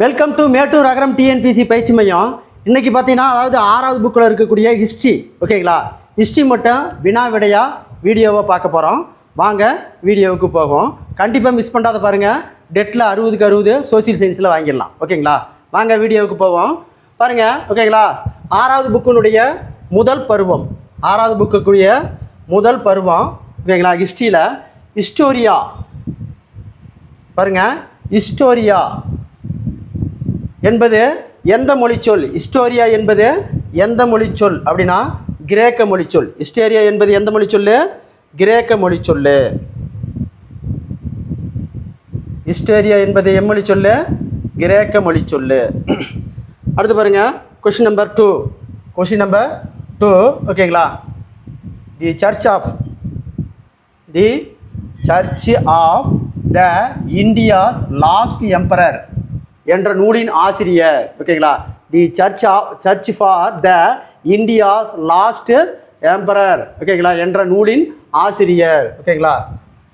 Welcome to Mettur Agaram TNPSC பயிற்சி மையம். இன்றைக்கி பார்த்தீங்கன்னா அதாவது 6வது புக்கில் இருக்கக்கூடிய ஹிஸ்ட்ரி, ஓகேங்களா? ஹிஸ்ட்ரி மட்டும் வினா விடையாக வீடியோவை பார்க்க போகிறோம். வாங்க வீடியோவுக்கு போவோம். கண்டிப்பாக மிஸ் பண்ணாத பாருங்கள். டெட்டில் 60க்கு 60 சோசியல் சயின்ஸில் வாங்கிடலாம், ஓகேங்களா? வாங்க வீடியோவுக்கு போவோம். பாருங்கள், ஓகேங்களா? 6வது புக்கினுடைய முதல் பருவம், 6வது புக்குக்குரிய முதல் பருவம், ஓகேங்களா? ஹிஸ்ட்ரியில் ஹிஸ்டோரியா பாருங்கள். ஹிஸ்டோரியா என்பது எந்த மொழிச்சொல்? ஹிஸ்டோரியா என்பது எந்த மொழிச்சொல் அப்படின்னா கிரேக்க மொழிச்சொல். ஹிஸ்டோரியா என்பது எந்த மொழிச்சொல்? கிரேக்க மொழிச்சொல். ஹிஸ்டோரியா என்பது எம்மொழிச்சொல்? கிரேக்க மொழிச்சொல். அடுத்து பாருங்கள், கொஷின் நம்பர் 2. கொஷின் நம்பர் 2, ஓகேங்களா? The search of the India's last emperor என்ற நூலின் ஆசிரியர், ஓகேங்களா? The search for the India's last emperor, ஓகேங்களா, என்ற நூலின் ஆசிரியர், ஓகேங்களா?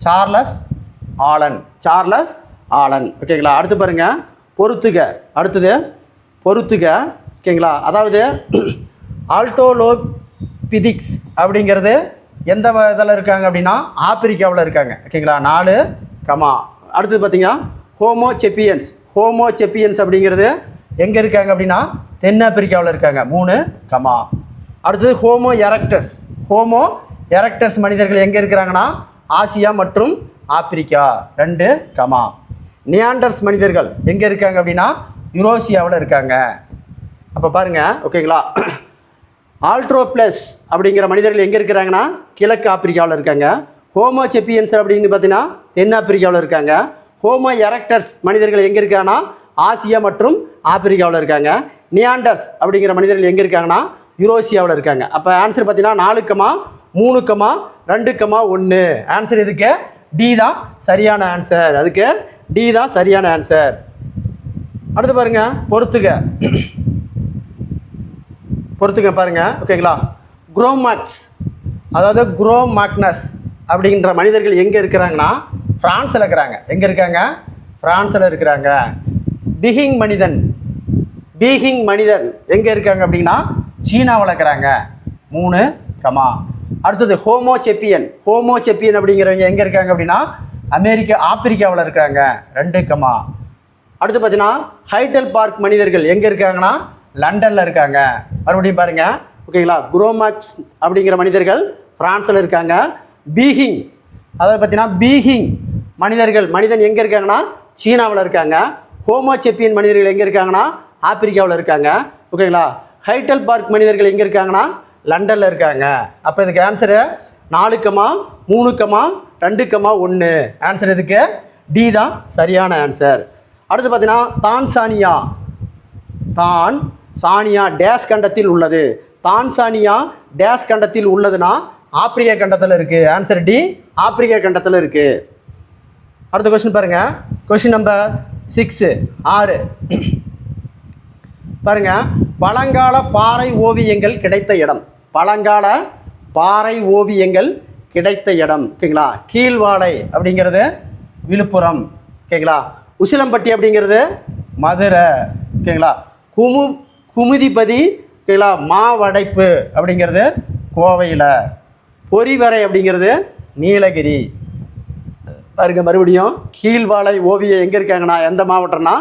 சார்லஸ் ஆலன், ஓகேங்களா? அடுத்து பாருங்க, அடுத்தது பொறுத்துக, ஓகேங்களா? அதாவது ஆல்டோலோபிதிக்ஸ் அப்படிங்கிறது எந்த இதில் இருக்காங்க அப்படின்னா ஆப்பிரிக்காவில் இருக்காங்க, ஓகேங்களா? 4, அடுத்தது பார்த்தீங்கன்னா ஹோமோசெப்பியன்ஸ் அப்படிங்கிறது எங்கே இருக்காங்க அப்படின்னா தென்னாப்பிரிக்காவில் இருக்காங்க, 3, அடுத்தது ஹோமோ எரக்டஸ் மனிதர்கள் எங்கே இருக்கிறாங்கன்னா ஆசியா மற்றும் ஆப்பிரிக்கா, 2, நியாண்டர்ஸ் மனிதர்கள் எங்கே இருக்காங்க அப்படின்னா யூரோசியாவில் இருக்காங்க. அப்போ பாருங்கள், ஓகேங்களா? ஆல்ட்ரோப்ளஸ் அப்படிங்கிற மனிதர்கள் எங்கே இருக்கிறாங்கன்னா கிழக்கு ஆப்பிரிக்காவில் இருக்காங்க. ஹோமோசெப்பியன்ஸ் அப்படின்னு பார்த்தீங்கன்னா தென்னாப்பிரிக்காவில் இருக்காங்க. ஹோமோ எரக்டர்ஸ் மனிதர்கள் எங்கே இருக்காங்கன்னா ஆசியா மற்றும் ஆப்பிரிக்காவில் இருக்காங்க. நியாண்டர்ஸ் அப்படிங்கிற மனிதர்கள் எங்கே இருக்காங்கன்னா யூரோசியாவில் இருக்காங்க. அப்போ ஆன்சர் பார்த்தீங்கன்னா 4, 3, 2, 1. ஆன்சர் இதுக்கு டி தான் சரியான ஆன்சர். அதுக்கு டி தான் சரியான ஆன்சர். அடுத்து பாருங்கள், பொறுத்துங்க பாருங்கள், ஓகேங்களா? குரோமாக்னஸ் அப்படிங்கிற மனிதர்கள் எங்கே இருக்கிறாங்கன்னா ஃப்ரான்ஸில் இருக்கிறாங்க. எங்கே இருக்காங்க? ஃப்ரான்ஸில் இருக்கிறாங்க. பீகிங் மனிதன் எங்கே இருக்காங்க அப்படின்னா சீனாவில் இருக்கிறாங்க, 3, அடுத்தது ஹோமோசெப்பியன் அப்படிங்கிறவங்க எங்கே இருக்காங்க அப்படின்னா ஆப்பிரிக்காவில் இருக்கிறாங்க, 2, அடுத்து பார்த்தீங்கன்னா ஹைடல் பார்க் மனிதர்கள் எங்கே இருக்காங்கன்னா லண்டனில் இருக்காங்க. மறுபடியும் பாருங்கள், ஓகேங்களா? குரோமாக்ஸ் அப்படிங்கிற மனிதர்கள் ஃப்ரான்ஸில் இருக்காங்க. பீகிங் மனிதன் எங்கே இருக்காங்கன்னா சீனாவில் இருக்காங்க. ஹோமோசெப்பியன் மனிதர்கள் எங்கே இருக்காங்கன்னா ஆப்பிரிக்காவில் இருக்காங்க, ஓகேங்களா? ஹைடல் பார்க் மனிதர்கள் எங்கே இருக்காங்கன்னா லண்டனில் இருக்காங்க. அப்போ இதுக்கு ஆன்சரு 4, 3, 2, 1. ஆன்சர் இதுக்கு டி தான் சரியான ஆன்சர். அடுத்து பார்த்தீங்கன்னா தான்சானியா டேஸ் கண்டத்தில் உள்ளது. தான்சானியா டேஸ் கண்டத்தில் உள்ளதுன்னா ஆப்பிரிக்கா கண்டத்தில் இருக்குது. ஆன்சர் டி, ஆப்பிரிக்கா கண்டத்தில் இருக்குது. அடுத்த கொஸ்டின் பாருங்கள், கொஸ்டின் நம்பர் 6, பாருங்கள். பழங்கால பாறை ஓவியங்கள் கிடைத்த இடம், ஓகேங்களா? கீழ்வாளை அப்படிங்கிறது விழுப்புரம், ஓகேங்களா? உசிலம்பட்டி அப்படிங்கிறது மதுரை, ஓகேங்களா? குமுதிபதி, ஓகேங்களா, மாவடைப்பு அப்படிங்கிறது கோவையில். பொறிவரை அப்படிங்கிறது நீலகிரி. பாருங்க, மறுபடியும் கீழ்வாளை ஓவியம் எங்கே இருக்காங்கன்னா எந்த மாவட்டம்னா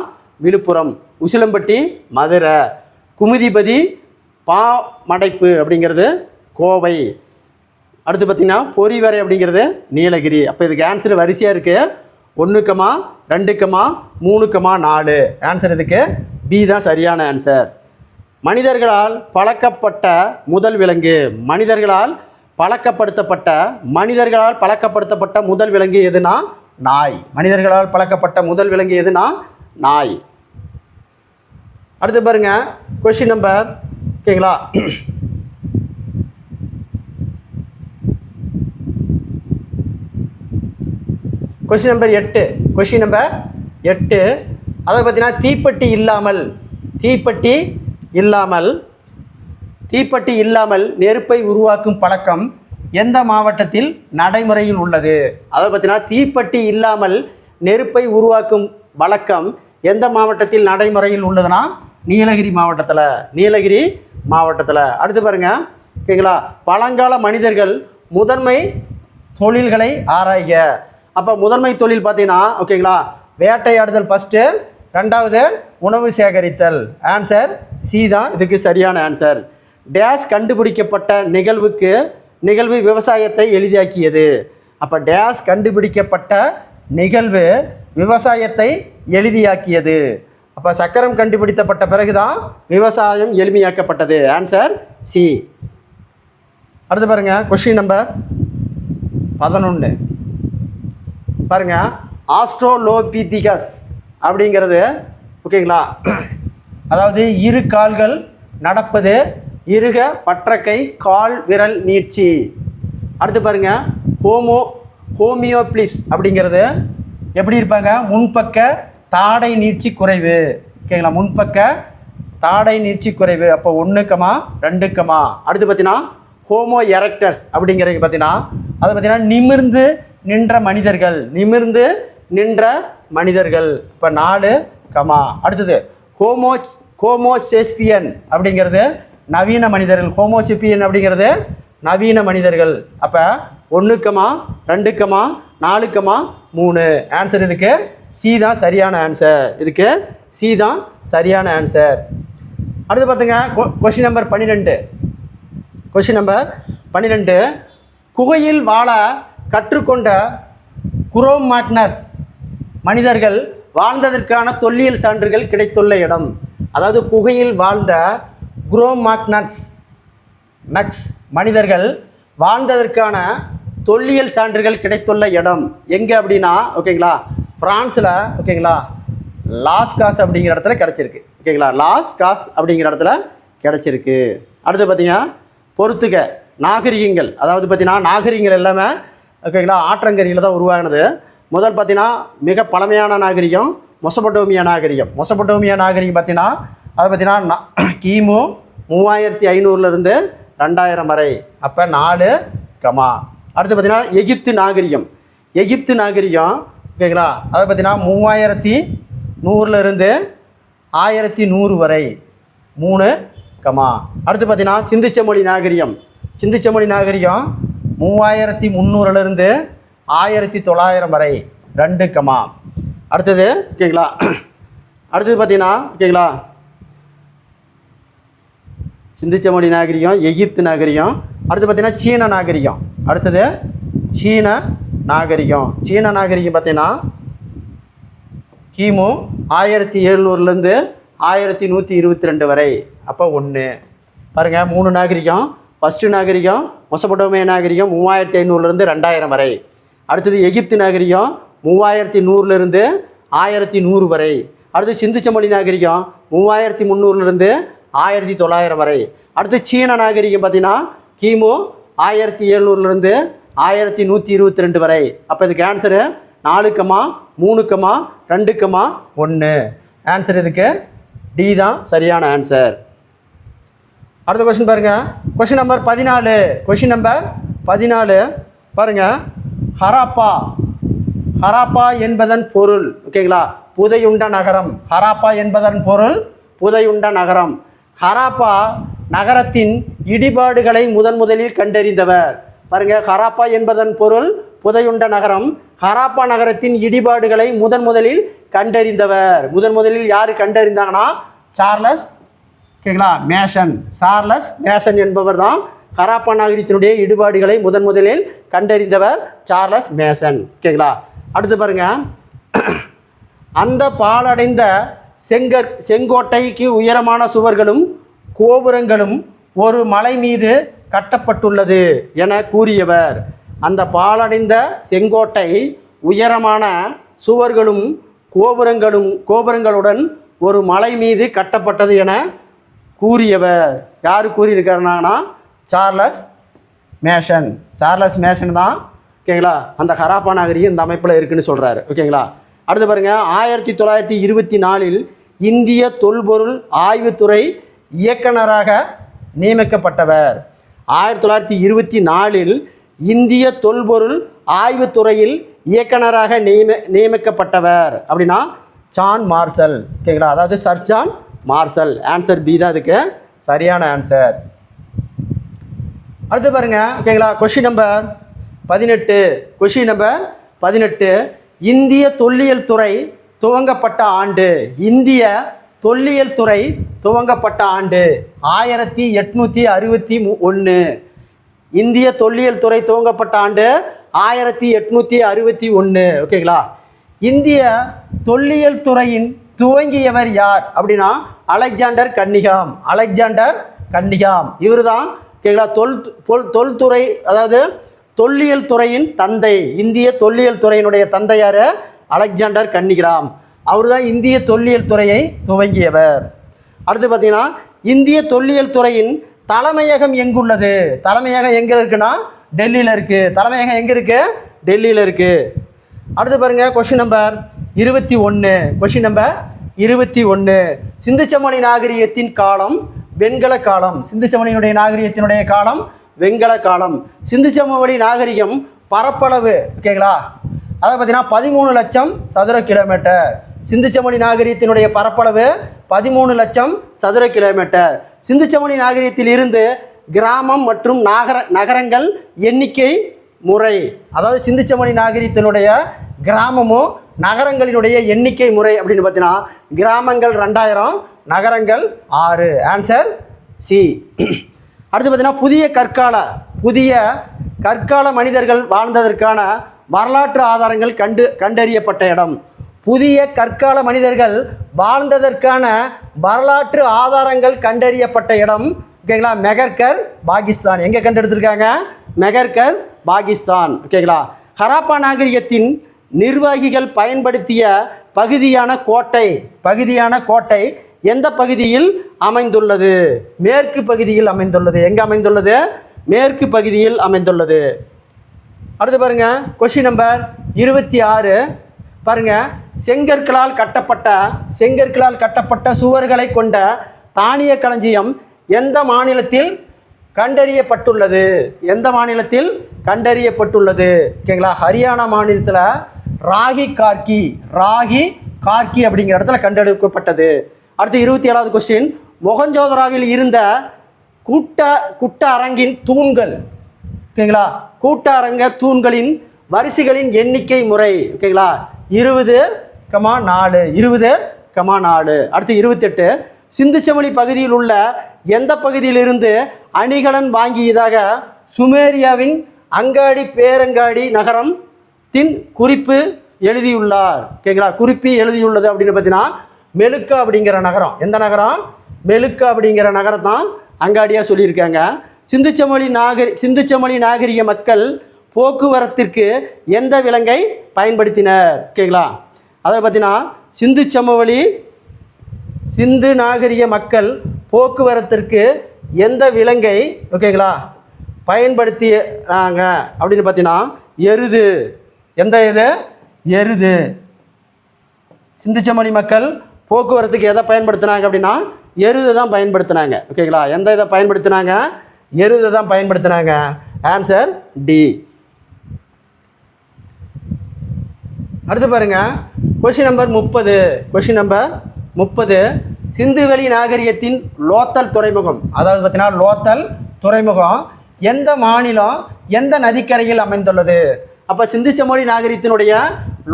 விழுப்புரம், உசிலம்பட்டி மதுரை, குமுதிபதி பாமடைப்பு அப்படிங்கிறது கோவை. அடுத்து பார்த்திங்கன்னா பொறிவரை அப்படிங்கிறது நீலகிரி. அப்போ இதுக்கு ஆன்சர் வரிசையாக இருக்குது, 1, 2, 3, 4. ஆன்சர் இதுக்கு பி தான் சரியான ஆன்சர். மனிதர்களால் பழக்கப்பட்ட முதல் விலங்கு எதுனா நாய். மனிதர்களால் பழக்கப்பட்ட முதல் விலங்கு எதுனா நாய். அடுத்து பாருங்க, கொஸ்டின் நம்பர், ஓகேங்களா? Question number 8. அதை பார்த்தீங்கன்னா தீப்பெட்டி இல்லாமல் நெருப்பை உருவாக்கும் பழக்கம் எந்த மாவட்டத்தில் நடைமுறையில் உள்ளது? அதை பார்த்தீங்கன்னா தீப்பெட்டி இல்லாமல் நெருப்பை உருவாக்கும் வழக்கம் எந்த மாவட்டத்தில் நடைமுறையில் உள்ளதுன்னா நீலகிரி மாவட்டத்தில். அடுத்து பாருங்கள், ஓகேங்களா, பழங்கால மனிதர்கள் முதன்மை தொழில்களை ஆராய்க. அப்போ முதன்மை தொழில் பார்த்தீங்கன்னா, ஓகேங்களா, வேட்டையாடுதல் ஃபஸ்ட்டு, ரெண்டாவது உணவு சேகரித்தல். ஆன்சர் சி தான் இதுக்கு சரியான ஆன்சர். டேஸ் கண்டுபிடிக்கப்பட்ட நிகழ்வு விவசாயத்தை எளிதாக்கியது. அப்போ டேஸ் கண்டுபிடிக்கப்பட்ட நிகழ்வு விவசாயத்தை எளிதாக்கியது. அப்போ சக்கரம் கண்டுபிடிக்கப்பட்ட பிறகு தான் விவசாயம் எளிமையாக்கப்பட்டது. Answer C. அடுத்து பாருங்கள், கொஸ்டின் நம்பர் 11 பாருங்கள். ஆஸ்ட்ரோலோபிதிகஸ் அப்படிங்கிறது, ஓகேங்களா, அதாவது இரு கால்கள் நடப்பது, இருக பற்றக்கை, கால் விரல் நீட்சி. அடுத்து பாருங்கள், ஹோமியோபிளிப்ஸ் அப்படிங்கிறது எப்படி இருப்பாங்க, முன்பக்க தாடை நீட்சி குறைவு. ஓகேங்களா, முன்பக்க தாடை நீட்சி குறைவு. அப்போ 1, 2. அடுத்து பார்த்தீங்கன்னா ஹோமோ எரக்டர்ஸ் அப்படிங்கிறது பார்த்தீங்கன்னா, அதை பார்த்தீங்கன்னா நிமிர்ந்து நின்ற மனிதர்கள். இப்போ 4, அடுத்தது ஹோமோசேஸ்பியன் அப்படிங்கிறது நவீன மனிதர்கள். ஹோமோசேப்பியன் அப்படிங்கிறது நவீன மனிதர்கள். அப்போ 1, 2, 4, 3. ஆன்சர் இதுக்கு சி தான் சரியான ஆன்சர். அடுத்து பார்த்துங்க, கொஸ்டின் நம்பர் 12. குகையில் வாழ கற்றுக்கொண்ட குரோமாக்னஸ் மனிதர்கள் வாழ்ந்ததற்கான தொல்லியல் சான்றுகள் கிடைத்துள்ள இடம். அதாவது குகையில் வாழ்ந்த குரோமாக்னஸ் மனிதர்கள் வாழ்ந்ததற்கான தொல்லியல் சான்றுகள் கிடைத்துள்ள இடம் எங்கே அப்படின்னா, ஓகேங்களா, ஃப்ரான்ஸில், ஓகேங்களா, லாஸ்காஸ் அப்படிங்கிற இடத்துல கிடச்சிருக்கு. ஓகேங்களா, லாஸ்காஸ் அப்படிங்கிற இடத்துல கிடச்சிருக்கு. அடுத்து பார்த்தீங்கன்னா பொறுத்துக நாகரிகங்கள். அதாவது பார்த்தீங்கன்னா நாகரிகங்கள் எல்லாமே, ஓகேங்களா, ஆற்றங்கரையில் தான் உருவாகினது. முதல் பார்த்தீங்கன்னா மிக பழமையான நாகரிகம் மொசபடோமியா நாகரிகம். பார்த்தீங்கன்னா அது பார்த்தீங்கன்னா கிமு 3500 2000 வரை. அப்போ 4, அடுத்து பார்த்தீங்கன்னா எகிப்து நாகரிகம். ஓகேங்களா, அது பார்த்தீங்கன்னா 3100 1100 வரை 3, அடுத்து பார்த்தீங்கன்னா சிந்து சமவெளி நாகரிகம் 3300 1900 வரை 2, அடுத்தது, ஓகேங்களா, அடுத்தது பார்த்தீங்கன்னா, ஓகேங்களா, சிந்து சமவெளி நாகரிகம், எகிப்து நாகரிகம். அடுத்து பார்த்தீங்கன்னா சீன நாகரிகம். அடுத்தது சீன நாகரிகம் பார்த்தீங்கன்னா கிமு 1700 1122 வரை. அப்போ 1. பாருங்கள், 3 நாகரிகம். ஃபஸ்ட்டு நாகரிகம் மொசபடோமியா நாகரிகம் 3500 2000 வரை. அடுத்தது எகிப்து நாகரிகம் 3100 1100 வரை. அடுத்து சிந்து சமவெளி நாகரிகம் 3300 1900 வரை. அடுத்து சீன நாகரிகம் பார்த்தீங்கன்னா கிமு 1700 1122 வரை. அப்போ இதுக்கு ஆன்சரு 4, 3, 2, 1. ஆன்சர் இதுக்கு டி தான் சரியான ஆன்சர். அடுத்த கொஸ்டின் பாருங்கள், கொஸ்டின் நம்பர் 14. பாருங்கள், ஹராப்பா என்பதன் பொருள், ஓகேங்களா, புதையுண்ட நகரம். ஹராப்பா என்பதன் பொருள் புதையுண்ட நகரம். ஹராப்பா நகரத்தின் இடிபாடுகளை முதலில் கண்டறிந்தவர். பாருங்கள், ஹராப்பா என்பதன் பொருள் புதையுண்ட நகரம். ஹராப்பா நகரத்தின் இடிபாடுகளை முதலில் கண்டறிந்தவர். முதலில் யார் கண்டறிந்தாங்கன்னா சார்லஸ், ஓகேங்களா, சார்லஸ் மேசன் என்பவர் தான் ஹராப்பா நகரத்தினுடைய இடிபாடுகளை முதலில் கண்டறிந்தவர் சார்லஸ் மேசன். ஓகேங்களா, அடுத்து பாருங்கள், அந்த பாழடைந்த செங்கோட்டைக்கு உயரமான சுவர்களும் கோபுரங்களும் ஒரு மலை மீது கட்டப்பட்டுள்ளது என கூறியவர். அந்த பாழடைந்த செங்கோட்டை உயரமான சுவர்களும் கோபுரங்களுடன் ஒரு மலை மீது கட்டப்பட்டது என கூறியவர். யார் கூறியிருக்காருனா சார்லஸ் மேசன் தான். ஓகேங்களா, அந்த ஹராப்பா நகரியம் இந்த அமைப்பில் இருக்குதுன்னு சொல்கிறாரு. ஓகேங்களா, அடுத்து பாருங்கள், 1924 இந்திய தொல்பொருள் ஆய்வுத்துறை இயக்குனராக நியமிக்கப்பட்டவர். 1924 இந்திய தொல்பொருள் ஆய்வுத்துறையில் இயக்குனராக நியமிக்கப்பட்டவர் அப்படின்னா ஜான் மார்ஷல். ஓகேங்களா, அதாவது sir John Marshall. Answer B தான் அதுக்கு சரியான ஆன்சர். அடுத்து பாருங்க. ஓகேங்களா, கொஷின் நம்பர் 18. Question number 18. இந்திய தொல்லியல் துறை துவங்கப்பட்ட ஆண்டு. இந்திய தொல்லியல் துறை துவங்கப்பட்ட ஆண்டு 1861. இந்திய தொல்லியல் துறை துவங்கப்பட்ட ஆண்டு 1861. ஓகேங்களா, இந்திய தொல்லியல் துறையின் துவங்கியவர் யார் அப்படின்னா அலெக்சாண்டர் கன்னிகாம். அலெக்சாண்டர் கன்னிகாம் இவர் தான். ஓகேங்களா, தொல்துறை அதாவது தொல்லியல் துறையின் தந்தை. இந்திய தொல்லியல் துறையினுடைய தந்தை யார்? Alexander Cunningham. அவர் தான் இந்திய தொல்லியல் துறையை துவங்கியவர். அடுத்து பார்த்தீங்கன்னா இந்திய தொல்லியல் துறையின் தலைமையகம் எங்குள்ளது? தலைமையகம் எங்கே இருக்குன்னா டெல்லியில் இருக்குது. தலைமையகம் எங்கே இருக்குது? டெல்லியில் இருக்குது. அடுத்து பாருங்கள் கொஷின் நம்பர் 21. Question number 21. சிந்துசமணி நாகரிகத்தின் காலம் வெண்கல காலம். சிந்துசமணியினுடைய நாகரிகத்தினுடைய காலம் வெண்கல காலம். சிந்துசமவெளி நாகரிகம் பரப்பளவு ஓகேங்களா, அதை பார்த்தீங்கன்னா 13 லட்சம் சதுர கிலோமீட்டர். சிந்துசமணி நாகரிகத்தினுடைய பரப்பளவு 13 லட்சம் சதுர கிலோமீட்டர். சிந்துசமணி நாகரிகத்தில் இருந்து கிராமம் மற்றும் நகரங்கள் எண்ணிக்கை முறை, அதாவது சிந்துசமணி நாகரிகத்தினுடைய கிராமமும் நகரங்களினுடைய எண்ணிக்கை முறை அப்படின்னு பார்த்தீங்கன்னா கிராமங்கள் 2000, நகரங்கள் 6. Answer C. அடுத்து பார்த்தீங்கன்னா புதிய கற்கால மனிதர்கள் வாழ்ந்ததற்கான வரலாற்று ஆதாரங்கள் கண்டறியப்பட்ட இடம். புதிய கற்கால மனிதர்கள் வாழ்ந்ததற்கான வரலாற்று ஆதாரங்கள் கண்டறியப்பட்ட இடம் ஓகேங்களா மெகர்கர், பாகிஸ்தான். எங்கே கண்டெடுத்திருக்காங்க? மெகர்கர், பாகிஸ்தான். ஓகேங்களா, ஹராப்பா நாகரிகத்தின் நிர்வாகிகள் பயன்படுத்திய பகுதியான கோட்டை எந்த பகுதியில் அமைந்துள்ளது? மேற்கு பகுதியில் அமைந்துள்ளது. எங்கே அமைந்துள்ளது? மேற்கு பகுதியில் அமைந்துள்ளது. அடுத்து பாருங்க கொஸ்டின் நம்பர் 26. பாருங்க, செங்கற்களால் கட்டப்பட்ட சுவர்களை கொண்ட தானிய களஞ்சியம் எந்த மாநிலத்தில் கண்டறியப்பட்டுள்ளது? எந்த மாநிலத்தில் கண்டறியப்பட்டுள்ளது? ஓகேங்களா, ஹரியானா மாநிலத்தில் ராகி கார்கி அப்படிங்கிற இடத்துல கண்டெடுக்கப்பட்டது. அடுத்து 27வது கொஸ்டின். மொஹஞ்சோதராவில் இருந்த கூட்ட அரங்கின் தூண்கள் ஓகேங்களா, கூட்ட அரங்க தூண்களின் வரிசைகளின் எண்ணிக்கை முறை ஓகேங்களா 20,4. அடுத்து 28. சிந்துசமவெளி பகுதியில் உள்ள எந்த பகுதியிலிருந்து அணிகலன் வாங்கியதாக சுமேரியாவின் அங்காடி பேரங்காடி நகரத்தின் குறிப்பு எழுதியுள்ளார்? ஓகேங்களா, குறிப்பு எழுதியுள்ளது அப்படின்னு பார்த்தீங்கன்னா மெலுக்கா அப்படிங்கிற நகரம். எந்த நகரம்? மெலுக்கா அப்படிங்கிற நகரத்தான் அங்காடியாக சொல்லியிருக்காங்க. சிந்துசமவெளி நாகரிக மக்கள் போக்குவரத்திற்கு எந்த விலங்கை பயன்படுத்தினர்? ஓகேங்களா, அதை பார்த்தீங்கன்னா சிந்து நாகரிக மக்கள் போக்குவரத்திற்கு எந்த விலங்கை ஓகேங்களா பயன்படுத்தினாங்க அப்படின்னு பார்த்தீங்கன்னா எருது. எந்த எருது. சிந்துசமவெளி மக்கள் போக்குவரத்துக்கு எதை பயன்படுத்தினாங்க அப்படின்னா எருதை தான் பயன்படுத்தினாங்க. ஓகேங்களா, எந்த இதை பயன்படுத்தினாங்க? எருதை தான் பயன்படுத்தினாங்க. Answer D. அடுத்து பாருங்க கொஸ்டின் நம்பர் 30. சிந்துவெளி நாகரிகத்தின் லோத்தல் துறைமுகம், அதாவது பார்த்தீங்கன்னா லோத்தல் துறைமுகம் எந்த மாநிலம் எந்த நதிக்கரையில் அமைந்துள்ளது? அப்போ சிந்துசமவெளி நாகரிகத்தினுடைய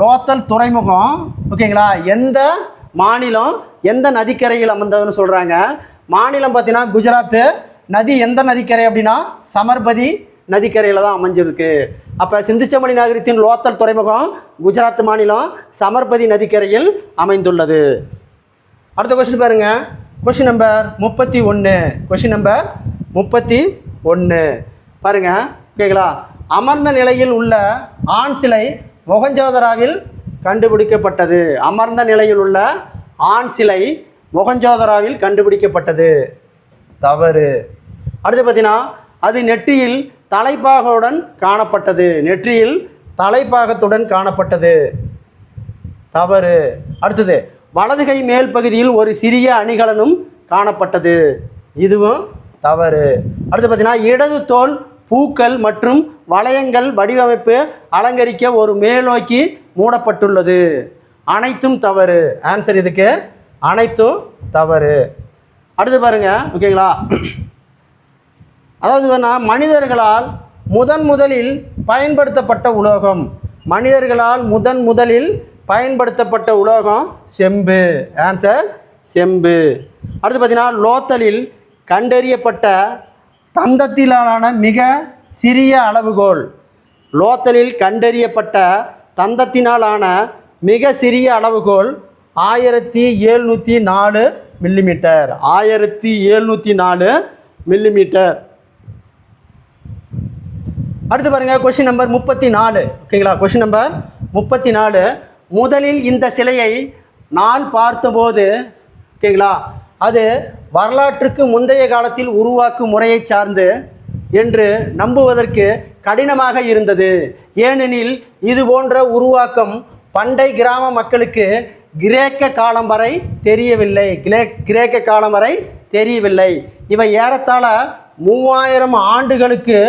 லோத்தல் துறைமுகம் ஓகேங்களா எந்த மாநிலம் எந்த நதிக்கரையில் அமைந்ததுன்னு சொல்கிறாங்க. மாநிலம் பார்த்தீங்கன்னா குஜராத்து. நதி எந்த நதிக்கரை அப்படின்னா சமர்பதி நதிக்கரையில் தான் அமைஞ்சிருக்கு. அப்போ சிந்துசமவெளி நாகரிகத்தின் லோத்தல் துறைமுகம் குஜராத் மாநிலம் சமர்பதி நதிக்கரையில் அமைந்துள்ளது. அடுத்த கொஸ்டின் பாருங்க. Question number 31. பாருங்க ஓகேங்களா, அமர்ந்த நிலையில் உள்ள ஆண் சிலை மொஹஞ்சோதராவில் கண்டுபிடிக்கப்பட்டது. அமர்ந்த நிலையில் உள்ள ஆண் சிலை மொஹஞ்சோதராவில் கண்டுபிடிக்கப்பட்டது. தவறு. அடுத்து பார்த்தீங்கன்னா அது நெற்றியில் தலைப்பாகத்துடன் காணப்பட்டது. தவறு. அடுத்தது வலதுகை மேல் பகுதியில் ஒரு சிறிய அணிகலனும் காணப்பட்டது. இதுவும் தவறு. அடுத்து பார்த்தீங்கன்னா இடது தோல் பூக்கள் மற்றும் வளையங்கள் வடிவமைப்பு அலங்கரிக்க ஒரு மேல் நோக்கி மூடப்பட்டுள்ளது. அனைத்தும் தவறு. ஆன்சர் இதுக்கு அனைத்தும் தவறு. அடுத்து பாருங்க, ஓகேங்களா. அதாவது மனிதர்களால் முதலில் பயன்படுத்தப்பட்ட உலோகம், மனிதர்களால் முதலில் பயன்படுத்தப்பட்ட உலோகம் செம்பு. ஆன்சர் செம்பு. அடுத்து பார்த்தீங்கன்னா, லோத்தலில் கண்டறியப்பட்ட தந்தத்திலான மிக சிறிய அளவுகோல். லோத்தலில் கண்டறியப்பட்ட தந்தத்தினாலான மிக சிறிய அளவுகோல் 1704 மில்லிமீட்டர். 1704 மில்லிமீட்டர். அடுத்து பாருங்கள், கொஷின் நம்பர் 34. ஓகேங்களா, கொஷின் நம்பர் 34. முதலில் இந்த சிலையை நான் பார்த்தபோது, ஓகேங்களா, அது வரலாற்றுக்கு முந்தைய காலத்தில் உருவாக்கும் முறையை சார்ந்து என்று நம்புவதற்கு கடினமாக இருந்தது. ஏனெனில் இது போன்ற உருவாக்கம் பண்டை கிராம மக்களுக்கு கிரேக்க காலம் வரை தெரியவில்லை. கிரேக்க காலம் வரை தெரியவில்லை. இவை ஏறத்தாழ 3000 ஆண்டுகளுக்கு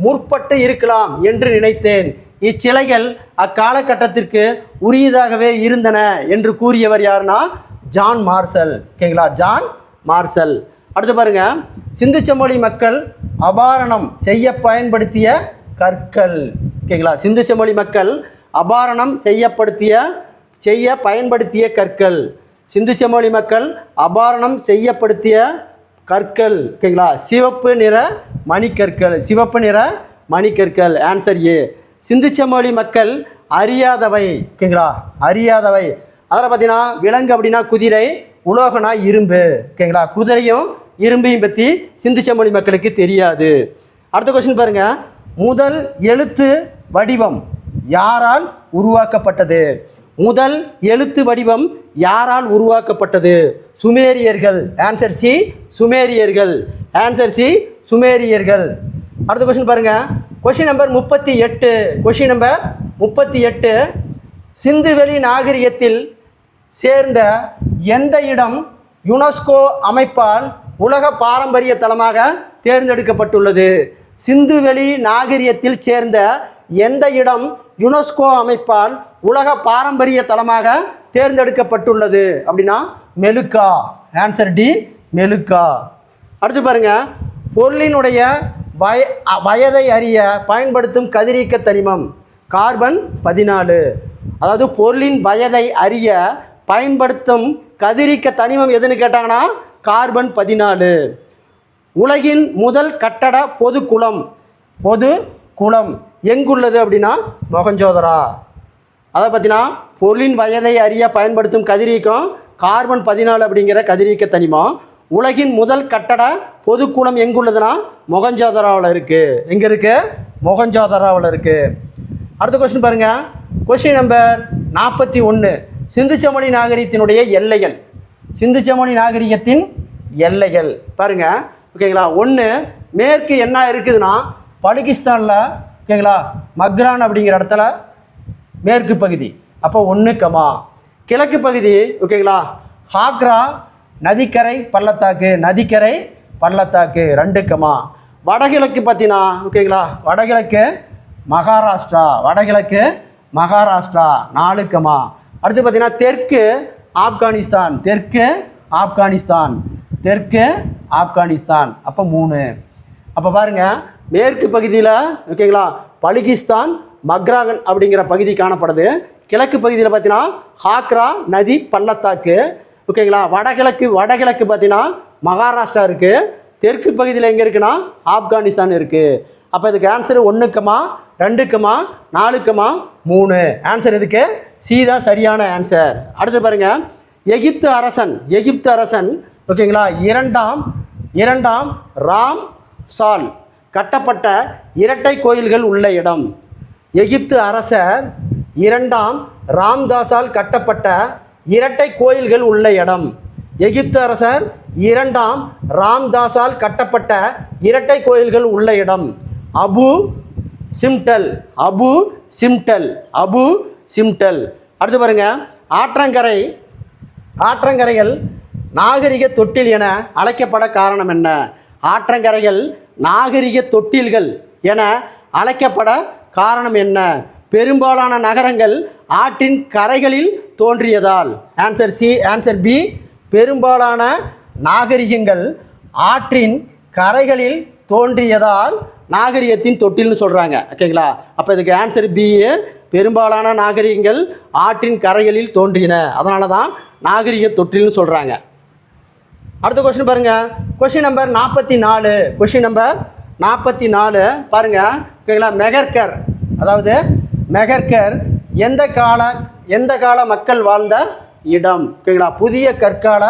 முற்பட்டு இருக்கலாம் என்று நினைத்தேன். இச்சிலைகள் அக்காலகட்டத்திற்கு உரியதாகவே இருந்தன என்று கூறியவர் யாருன்னா ஜான் மார்சல். ஓகேங்களா, ஜான் மார்சல். அடுத்து பாருங்க, சிந்து சமவெளி மக்கள் அபாரணம் செய்ய பயன்படுத்திய கற்கள். ஓகேங்களா, சிந்து சமவெளி மக்கள் அபாரணம் செய்ய பயன்படுத்திய கற்கள். சிந்து சமவெளி மக்கள் அபாரணம் செய்யப்படுத்திய கற்கள். ஓகேங்களா, சிவப்பு நிற மணிக்கற்கள். சிவப்பு நிற மணிக்கற்கள். Answer A. சிந்து சமவெளி மக்கள் அறியாதவை. ஓகேங்களா, அறியாதவை. அதில் பார்த்தீங்கன்னா, விலங்கு அப்படின்னா குதிரை, உலோகனா இரும்பு. ஓகேங்களா, குதிரையும் இரும்பையும் பற்றி சிந்து சமவெளி மக்களுக்கு தெரியாது. அடுத்த கொஸ்டின் பாருங்க, முதல் எழுத்து வடிவம் யாரால் உருவாக்கப்பட்டது? முதல் எழுத்து வடிவம் யாரால் உருவாக்கப்பட்டது? சுமேரியர்கள். ஆன்சர் சி, சுமேரியர்கள். ஆன்சர் சி, சுமேரியர்கள். அடுத்த கொஸ்டின் பாருங்க, கொஸ்டின் நம்பர் 38. Question number 38. சிந்துவெளி நாகரிகத்தில் சேர்ந்த எந்த இடம் யுனெஸ்கோ அமைப்பால் உலக பாரம்பரிய தலமாக தேர்ந்தெடுக்கப்பட்டுள்ளது? சிந்துவெளி நாகரிகத்தில் சேர்ந்த எந்த இடம் யுனெஸ்கோ அமைப்பால் உலக பாரம்பரிய தலமாக தேர்ந்தெடுக்கப்பட்டுள்ளது அப்படின்னா மெலுக்கா. Answer D, Malacca. அடுத்து பாருங்க, பொருளினுடைய வயதை அறிய பயன்படுத்தும் கதிரியக்க தனிமம் கார்பன் 14. அதாவது பொருளின் வயதை அறிய பயன்படுத்தும் கதிரியக்க தனிமம் எதுன்னு கேட்டாங்கன்னா கார்பன் 14. உலகின் முதல் கட்டட பொது குளம் எங்குள்ளது அப்படின்னா மொகஞ்சோதரா. அதை பார்த்தீங்கன்னா, பொருளின் வயதை அறிய பயன்படுத்தும் கதிரியக்கம் கார்பன் 14 அப்படிங்கிற கதிரியக்க தனிமம். உலகின் முதல் கட்டட பொதுக்குளம் எங்குள்ளதுன்னா மொகஞ்சோதராவில் இருக்குது. எங்கே இருக்குது? மொகஞ்சோதராவில் இருக்குது. அடுத்த கொஸ்டின் பாருங்கள், கொஸ்டின் நம்பர் 41. சிந்து சமவெளி நாகரிகத்தினுடைய எல்லைகள். சிந்து சமவெளி நாகரிகத்தின் எல்லைகள் பாருங்கள். ஓகேங்களா, ஒன்று மேற்கு என்ன இருக்குதுன்னா பலுகிஸ்தானில், ஓகேங்களா, மக்ரான் அப்படிங்கிற இடத்துல மேற்கு பகுதி. அப்போ 1, கிழக்கு பகுதி, ஓகேங்களா, ஹாக்ரா நதிக்கரை பள்ளத்தாக்கு. 2, வடகிழக்கு பார்த்தீங்கன்னா, ஓகேங்களா, வடகிழக்கு மகாராஷ்டிரா. 4, அடுத்து பார்த்தீங்கன்னா தெற்கு ஆப்கானிஸ்தான். அப்போ 3. அப்போ பாருங்கள், மேற்கு பகுதியில், ஓகேங்களா, பலுகிஸ்தான் மக்ரான் அப்படிங்கிற பகுதி காணப்படுது. கிழக்கு பகுதியில் பார்த்தீங்கன்னா ஹாக்ரா நதி பள்ளத்தாக்கு. ஓகேங்களா, வடகிழக்கு பார்த்தீங்கன்னா மகாராஷ்டிரா இருக்குது. தெற்கு பகுதியில் எங்கே இருக்குன்னா ஆப்கானிஸ்தான் இருக்குது. அப்போ இதுக்கு ஆன்சர் 1, 2, 4, 3. ஆன்சர் இதுக்கு சி தான் சரியான ஆன்சர். அடுத்து பாருங்கள், எகிப்து அரசன் ஓகேங்களா, இரண்டாம் ராம்சால் கட்டப்பட்ட இரட்டை கோயில்கள் உள்ள இடம். எகிப்து அரசர் 2ஆம் ராம்தாஸால் கட்டப்பட்ட இரட்டை கோயில்கள் உள்ள இடம். எகிப்து அரசர் 2ஆம் ராம்தாஸால் கட்டப்பட்ட இரட்டை கோயில்கள் உள்ள இடம் அபு சிம்டல். அடுத்து பாருங்க, ஆற்றங்கரைகள் நாகரிக தொட்டில் என அழைக்கப்பட காரணம் என்ன? ஆற்றங்கரைகள் நாகரிக தொட்டில்கள் என அழைக்கப்பட காரணம் என்ன? பெரும்பாலான நகரங்கள் ஆற்றின் கரைகளில் தோன்றியதால். Answer C. Answer B. பெரும்பாலான நாகரிகங்கள் ஆற்றின் கரைகளில் தோன்றியதால் நாகரிகத்தின் தொட்டில்னு சொல்கிறாங்க. ஓகேங்களா? அப்போ இதுக்கு ஆன்சர் பி. பெரும்பாலான நாகரிகங்கள் ஆற்றின் கரைகளில் தோன்றின, அதனால தான் நாகரிக தொட்டில்னு சொல்கிறாங்க. அடுத்த கொஸ்டின் பாருங்கள். Question number 44. கொஸ்டின் நம்பர் 44 பாருங்கள். ஓகேங்களா? மெகர்கர், அதாவது மெகர்கர் எந்த கால மக்கள் வாழ்ந்த இடம்? ஓகேங்களா? புதிய கற்கால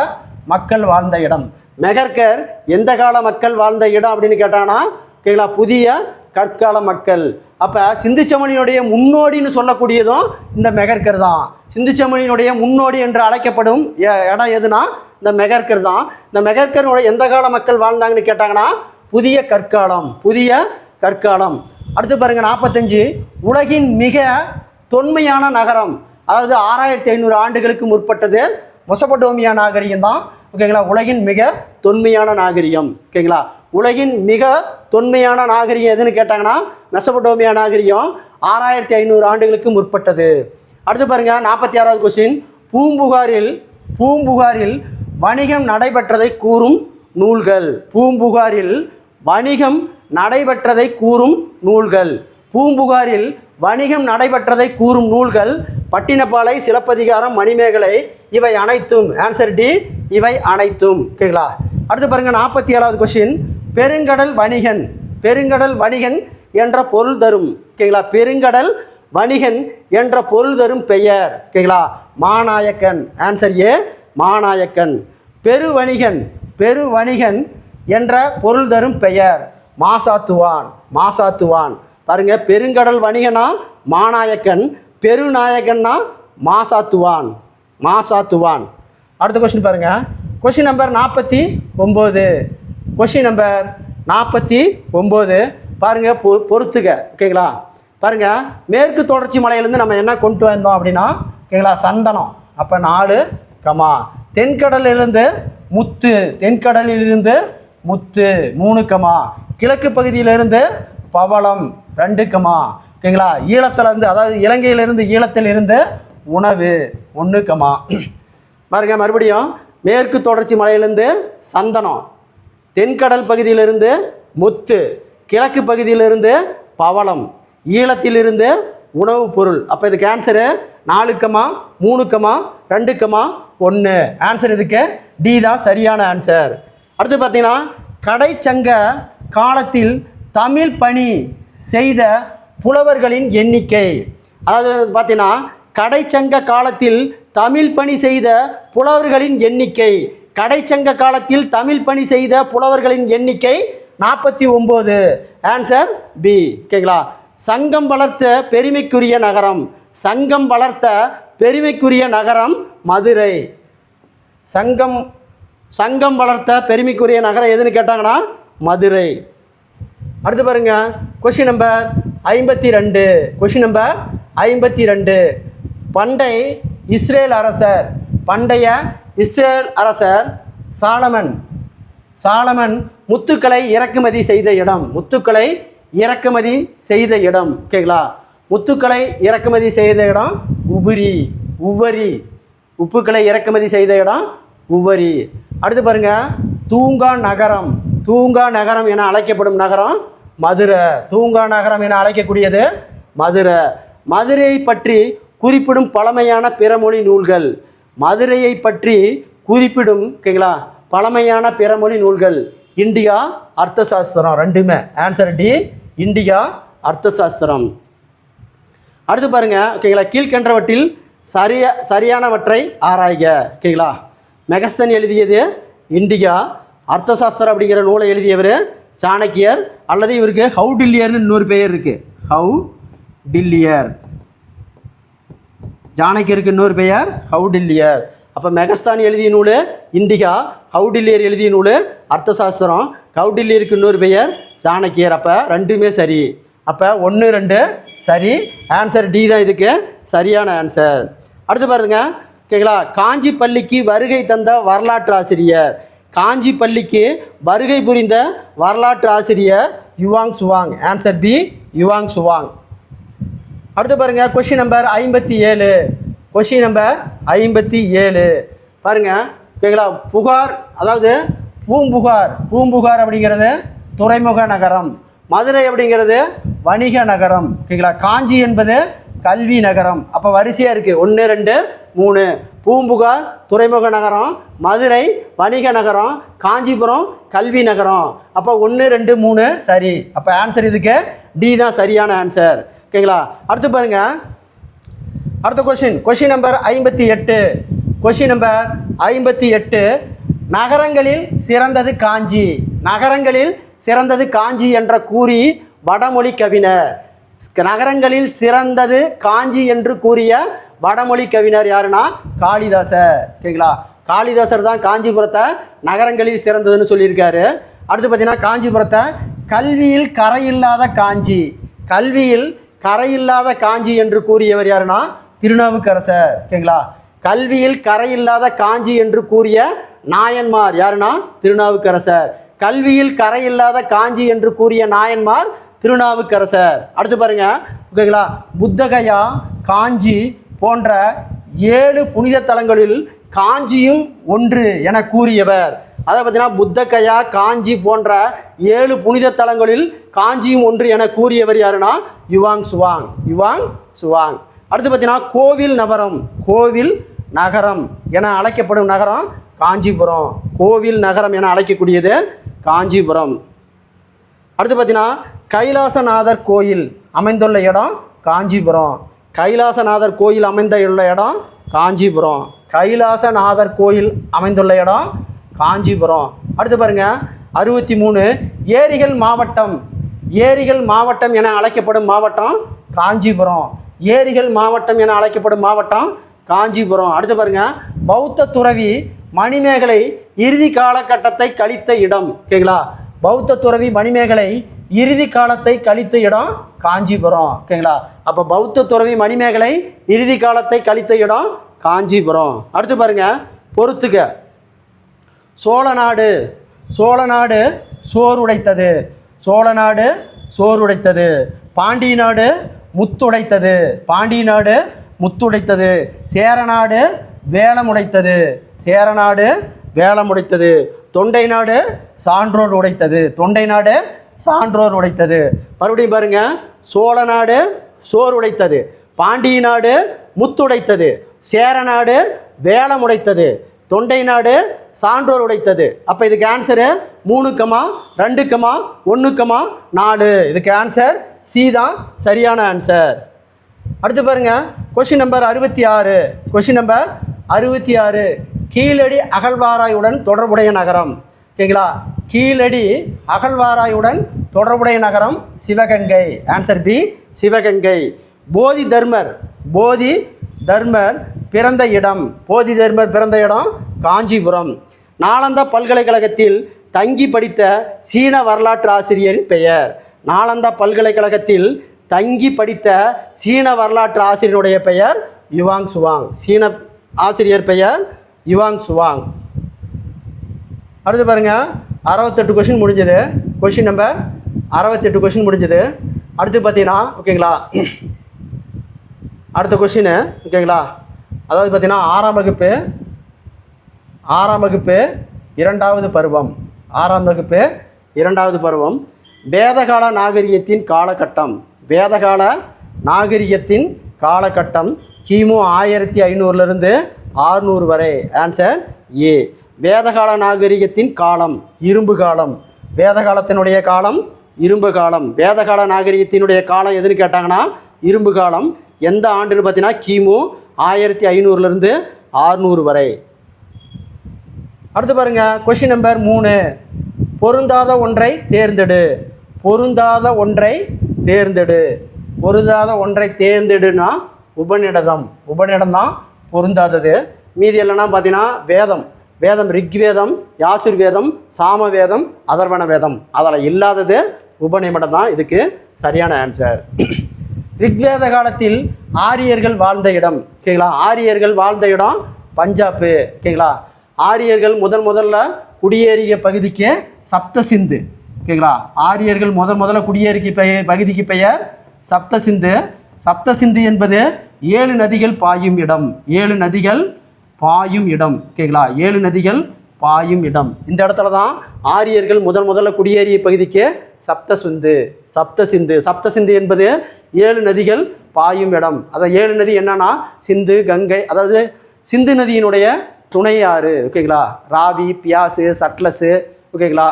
மக்கள் வாழ்ந்த இடம். மெகர்கர் எந்த கால மக்கள் வாழ்ந்த இடம் அப்படின்னு கேட்டாங்கன்னா, ஓகேங்களா, புதிய கற்கால மக்கள். அப்போ சிந்துச்சமணியினுடைய முன்னோடின்னு சொல்லக்கூடியதும் இந்த மெகர்கர் தான். சிந்துச்சமணியினுடைய முன்னோடி என்று அழைக்கப்படும் இடம் எதுனா இந்த மெகர்கர் தான். இந்த மெகர்கருடைய எந்த கால மக்கள் வாழ்ந்தாங்கன்னு கேட்டாங்கன்னா புதிய கற்காலம், புதிய கற்காலம். அடுத்து பாருங்கள் 45. உலகின் மிக தொன்மையான நகரம், அதாவது 6500 ஆண்டுகளுக்கு முற்பட்டது மெசொப்பொட்டேமியா நாகரிகம் தான். ஓகேங்களா? உலகின் மிக தொன்மையான நாகரிகம். ஓகேங்களா? உலகின் மிக தொன்மையான நாகரிகம் எதுன்னு கேட்டாங்கன்னா மெசொப்பொட்டேமியா நாகரிகம் 6500 ஆண்டுகளுக்கு முற்பட்டது. அடுத்து பாருங்கள் 46வது கொஸ்டின். பூம்புகாரில் வணிகம் நடைபெற்றதை கூறும் நூல்கள். பூம்புகாரில் வணிகம் நடைபெற்றதை கூறும் நூல்கள். பூம்புகாரில் வணிகம் நடைபெற்றதை கூறும் நூல்கள் பட்டினப்பாலை, சிலப்பதிகாரம், மணிமேகலை, இவை அனைத்தும். Answer D. இவை அனைத்தும். ஓகேங்களா? அடுத்து பாருங்கள் 47வது கொஸ்டின். பெருங்கடல் வணிகன் என்ற பொருள் தரும். ஓகேங்களா? பெருங்கடல் வணிகன் என்ற பொருள் தரும் பெயர். ஓகேங்களா? மாநாயக்கன். Answer A. மாநாயக்கன். பெருவணிகன் என்ற பொருள் தரும் பெயர் மாசாத்துவான். பாருங்க, பெருங்கடல் வணிகனா மாநாயக்கன், பெருநாயகன்னா மாசாத்துவான். அடுத்த கொஸ்டின் பாருங்க. Question number 49. கொஸ்டின் நம்பர் 49 பாருங்க, பொறுத்துக. ஓகேங்களா? பாருங்க, மேற்கு தொடர்ச்சி மலையிலேருந்து நம்ம என்ன கொண்டு வந்தோம் அப்படின்னா, ஓகேங்களா, சந்தனம். அப்போ 4 கமா. தென்கடலிலிருந்து முத்து 3 கமா. கிழக்கு பகுதியிலிருந்து பவளம் 2 கமா. ஓகேங்களா? ஈழத்திலிருந்து, அதாவது இலங்கையிலிருந்து ஈழத்திலிருந்து உணவு 1 கமா. பாருங்க, மறுபடியும் மேற்கு தொடர்ச்சி மலையிலிருந்து சந்தனம், தென்கடல் பகுதியிலிருந்து முத்து, கிழக்கு பகுதியிலிருந்து பவளம், ஈழத்திலிருந்து உணவுப் பொருள். அப்போ இதுக்கு answer 4 comma 3 comma 2 comma 1. Answer இதுக்கு டி தான் சரியான ஆன்சர். அடுத்து பார்த்தீங்கன்னா, கடைச்சங்க காலத்தில் தமிழ் பணி செய்த புலவர்களின் எண்ணிக்கை. அதாவது பார்த்தீங்கன்னா, கடைச்சங்க காலத்தில் தமிழ் பணி செய்த புலவர்களின் எண்ணிக்கை. கடைச்சங்க காலத்தில் தமிழ் பணி செய்த புலவர்களின் எண்ணிக்கை 49. Answer B. ஓகேங்களா? சங்கம் வளர்த்த பெருமைக்குரிய நகரம் மதுரை. சங்கம் வளர்த்த பெருமைக்குரிய நகரம் எதுன்னு கேட்டாங்கன்னா மதுரை. அடுத்து பாருங்க, கொஸ்டின் நம்பர் 52. பண்டைய இஸ்ரேல் அரசர் சாலமன் முத்துக்களை இறக்குமதி செய்த இடம். ஓகேங்களா? முத்துக்களை இறக்குமதி செய்த இடம் உவரி. உப்புக்களை இறக்குமதி செய்த இடம் உவரி. அடுத்து பாருங்க, தூங்கா நகரம் என அழைக்கப்படும் நகரம் மதுரை. தூங்கா நகரம் என அழைக்கக்கூடியது மதுரை. மதுரையை பற்றி குறிப்பிடும் பழமையான பிறமொழி நூல்கள். மதுரையை பற்றி குறிப்பிடும், ஓகேங்களா, பழமையான பிறமொழி நூல்கள் இந்தியா அர்த்தசாஸ்திரம். 2மே. Answer D. இந்தியா அர்த்தசாஸ்திரம். அடுத்து பாருங்க, ஓகேங்களா, கீழ்கண்டவற்றில் சரியானவற்றை ஆராய்க. ஓகேங்களா? மெகஸ்தன் எழுதியது இந்தியா. அர்த்தசாஸ்திரம் அப்படிங்கிற நூலை எழுதியவர் சாணக்கியர், அல்லது இவருக்கு ஹவுடில்லியர்னு இன்னொரு பெயர் இருக்குது. ஹவுடில்லியர். சாணக்கியருக்கு இன்னொரு பெயர் ஹவுடில்லியர். அப்போ மெகஸ்தான் எழுதிய நூல் இண்டிகா, ஹவுடில்லியர் எழுதிய நூல் அர்த்தசாஸ்திரம். ஹவுடில்லியருக்கு இன்னொரு பெயர் சாணக்கியர். அப்போ 2மே சரி. அப்போ 1, 2 சரி. ஆன்சர் டி தான் இதுக்கு சரியான ஆன்சர். அடுத்து பாருங்க, ஓகேங்களா, காஞ்சி பள்ளிக்கு வருகை தந்த வரலாற்று ஆசிரியர். காஞ்சி பள்ளிக்கு வருகை புரிந்த வரலாற்று ஆசிரியர் Hiuen Tsang. Answer B. Hiuen Tsang. அடுத்து பாருங்க, கொஸ்டின் நம்பர் 57. கொஷின் நம்பர் 57 பாருங்கள். ஓகேங்களா, புகார் அதாவது பூம்புகார். பூம்புகார் அப்படிங்கிறது துறைமுக நகரம். மதுரை அப்படிங்கிறது வணிக நகரம். ஓகேங்களா, காஞ்சி என்பது கல்வி நகரம். அப்போ வரிசையாக இருக்குது 1 2 3. பூம்புகார் துறைமுக நகரம், மதுரை வணிக நகரம், காஞ்சிபுரம் கல்வி நகரம். அப்போ 1 2 3 சரி. அப்போ ஆன்சர் இதுக்கு டி தான் சரியான ஆன்சர். ஓகேங்களா, அடுத்து பாருங்கள். அடுத்த கொஷின் நம்பர் 58. Question number 58. நகரங்களில் சிறந்தது காஞ்சி. நகரங்களில் சிறந்தது காஞ்சி என்ற கூறி வடமொழி கவிஞர். நகரங்களில் சிறந்தது காஞ்சி என்று கூறிய வடமொழி கவிஞர் யாருன்னா காளிதாசர். ஓகேங்களா, காளிதாசர் தான் காஞ்சிபுரத்தை நகரங்களில் சிறந்ததுன்னு சொல்லியிருக்காரு. அடுத்து பார்த்தீங்கன்னா காஞ்சிபுரத்தை கல்வியில் கரையில்லாத காஞ்சி, கல்வியில் கரையில்லாத காஞ்சி என்று கூறியவர் யாருன்னா திருநாவுக்கரசர். ஓகேங்களா, கல்வியில் கரையில்லாத காஞ்சி என்று கூறிய நாயன்மார் யாருன்னா திருநாவுக்கரசர். கல்வியில் கரையில்லாத காஞ்சி என்று கூறிய நாயன்மார் திருநாவுக்கரசர். அடுத்து பாருங்க. ஓகேங்களா, புத்தகயா காஞ்சி போன்ற 7 புனித தலங்களில் காஞ்சியும் ஒன்று என கூறியவர். அதை பார்த்தீங்கன்னா புத்தகயா காஞ்சி போன்ற 7 புனித தலங்களில் காஞ்சியும் ஒன்று என கூறியவர் யாருன்னா யுவாங் சுவாங். அடுத்து பார்த்தீங்கன்னா கோவில் நகரம், கோவில் நகரம் என அழைக்கப்படும் நகரம் காஞ்சிபுரம். கோவில் நகரம் என அழைக்கக்கூடியது காஞ்சிபுரம். அடுத்து பார்த்தீங்கன்னா கைலாசநாதர் கோயில் அமைந்துள்ள இடம் காஞ்சிபுரம். கைலாசநாதர் கோயில் அமைந்துள்ள இடம் காஞ்சிபுரம். கைலாசநாதர் கோயில் அமைந்துள்ள இடம் காஞ்சிபுரம். அடுத்து பாருங்க 63. ஏரிகள் மாவட்டம். ஏரிகள் மாவட்டம் என அழைக்கப்படும் மாவட்டம் காஞ்சிபுரம். ஏரிகள் மாவட்டம் என அழைக்கப்படும் மாவட்டம் காஞ்சிபுரம். அடுத்து பாருங்க பௌத்த துறவி மணிமேகலை இறுதி காலகட்டத்தை கழித்த இடம். ஓகேங்களா, பௌத்த துறவி மணிமேகலை இறுதி காலத்தை கழித்த இடம் காஞ்சிபுரம். ஓகேங்களா, அப்போ பௌத்த துறவி மணிமேகலை இறுதி காலத்தை கழித்த இடம் காஞ்சிபுரம். அடுத்து பாருங்க பொறுத்துக்க. சோழநாடு. சோழநாடு சோறுடைத்தது. சோழநாடு சோறுடைத்தது. பாண்டிய நாடு முத்துடைத்தது. பாண்டிய நாடு முத்துடைத்தது. சேரநாடு வேலமுடைத்தது. சேரநாடு வேலமுடைத்தது. தொண்டை நாடு சான்றோர் உடைத்தது. தொண்டை நாடு சான்றோர் உடைத்தது. மறுபடியும் பாருங்க. சோழநாடு சோறு உடைத்தது. பாண்டிய நாடு முத்துடைத்தது. சேரநாடு வேலமுடைத்தது. தொண்டை நாடு சான்றோர் உடைத்தது. அப்போ இதுக்கு ஆன்சரு 3, 2, 1, 4. இதுக்கு ஆன்சர் சி தான் சரியான ஆன்சர். அடுத்து பாருங்க question number 66. Question number 66. Keezhadi அகழ்வாராயுடன் தொடர்புடைய நகரம். ஓகேங்களா, கீழடி அகழ்வாராயுடன் தொடர்புடைய நகரம் சிவகங்கை. Answer B Sivaganga. போதி தர்மர் பிறந்த இடம். போதி தர்மர் பிறந்த இடம் காஞ்சிபுரம். நாலந்தா பல்கலைக்கழகத்தில் தங்கி படித்த சீன வரலாற்று ஆசிரியரின் பெயர். நாலந்தா பல்கலைக்கழகத்தில் தங்கி படித்த சீன வரலாற்று ஆசிரியனுடைய பெயர் யுவாங் சுவாங். சீன ஆசிரியர் பெயர் யுவாங் சுவாங். அடுத்து பாருங்கள் 68 கொஷின் முடிஞ்சது. கொஷின் நம்பர் 68 கொஷின் முடிஞ்சது. அடுத்து பார்த்தீங்கன்னா ஓகேங்களா, அடுத்த கொஷின் ஓகேங்களா, அதாவது பார்த்தீங்கன்னா 6ஆம் வகுப்பு 2வது பருவம். 6ஆம் வகுப்பு 2வது பருவம். வேதகால நாகரிகத்தின் காலகட்டம். வேதகால நாகரிகத்தின் காலகட்டம் கிமு 1500லிருந்து 600 வரை. Answer A. வேதகால நாகரிகத்தின் காலம் இரும்பு காலம். வேதகாலத்தினுடைய காலம் இரும்பு காலம். வேதகால நாகரிகத்தினுடைய காலம் எதுன்னு கேட்டாங்கன்னா இரும்பு காலம். எந்த ஆண்டுன்னு பார்த்தீங்கன்னா கிமு 1500லிருந்து 600 வரை. அடுத்து பாருங்க கொஷின் நம்பர் 3. பொருந்தாத ஒன்றை தேர்ந்தெடு. பொருந்தாத ஒன்றை தேர்ந்தெடு. பொருந்தாத ஒன்றை தேர்ந்தெடுனா உபநிடதம். உபநிடம் தான் பொருந்தாதது. மீதி இல்லைன்னா பார்த்தீங்கன்னா வேதம் ரிக்வேதம், யாசுர்வேதம், சாமவேதம், அதர்வண வேதம். அதில் இல்லாதது உபநிடதம் தான் இதுக்கு சரியான ஆன்சர். ரிக்வேத காலத்தில் ஆரியர்கள் வாழ்ந்த இடம். ஓகேங்களா, ஆரியர்கள் வாழ்ந்த இடம் பஞ்சாப்பு. ஓகேங்களா, ஆரியர்கள் முதல்ல குடியேறிய பகுதிக்கு சப்தசிந்து. ஓகேங்களா, ஆரியர்கள் முதல்ல குடியேறிய பகுதிக்கு பெயர் சப்தசிந்து. சப்த சிந்து என்பது 7 நதிகள் பாயும் இடம். 7 நதிகள் பாயும் இடம். ஓகேங்களா? 7 நதிகள் பாயும் இடம். இந்த இடத்துல தான் ஆரியர்கள் முதல்ல குடியேறிய பகுதிக்கு சப்த சிந்து என்பது 7 நதிகள் பாயும் இடம். அதாவது 7 நதி என்னன்னா சிந்து, கங்கை, அதாவது சிந்து நதியினுடைய துணை ஆறு. ஓகேங்களா? ராவி, பியாசு, சட்லஸு, ஓகேங்களா,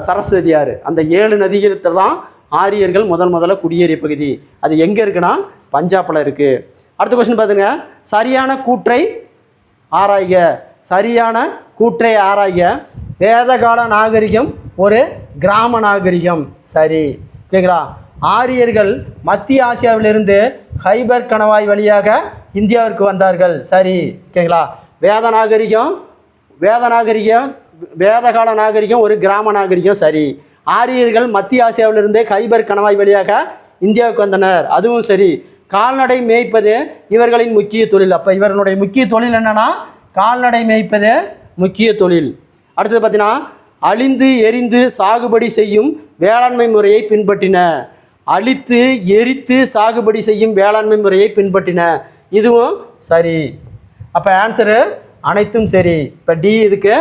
சரஸ்வதி ஆறு. அந்த 7 நதிகள் தான் ஆரியர்கள் முதல்ல குடியேறிய பகுதி. அது எங்கே இருக்குன்னா பஞ்சாபில் இருக்குது. அடுத்த கொஸ்டின் பார்த்துங்க. சரியான கூற்றை ஆராய்க. வேதகால நாகரிகம் ஒரு கிராம நாகரிகம். சரி. ஓகேங்களா? ஆரியர்கள் மத்திய ஆசியாவிலிருந்து ஹைபர் கணவாய் வழியாக இந்தியாவிற்கு வந்தார்கள். சரி. ஓகேங்களா? வேதகால நாகரிகம் ஒரு கிராம நாகரிகம். சரி. ஆரியர்கள் மத்திய ஆசியாவிலிருந்து ஹைபர் கணவாய் வழியாக இந்தியாவுக்கு வந்தனர். அதுவும் சரி. கால்நடை மேய்ப்பது இவர்களின் முக்கிய தொழில். அப்போ இவர்களுடைய முக்கிய தொழில் என்னன்னா கால்நடை மேய்ப்பது முக்கிய தொழில். அடுத்தது பார்த்தீங்கன்னா அழிந்து எரிந்து சாகுபடி செய்யும் வேளாண்மை முறையை பின்பற்றின. அழித்து எரித்து சாகுபடி செய்யும் வேளாண்மை முறையை பின்பற்றின. இதுவும் சரி. அப்போ ஆன்சரு அனைத்தும் சரி. இப்போ டி இதுக்கு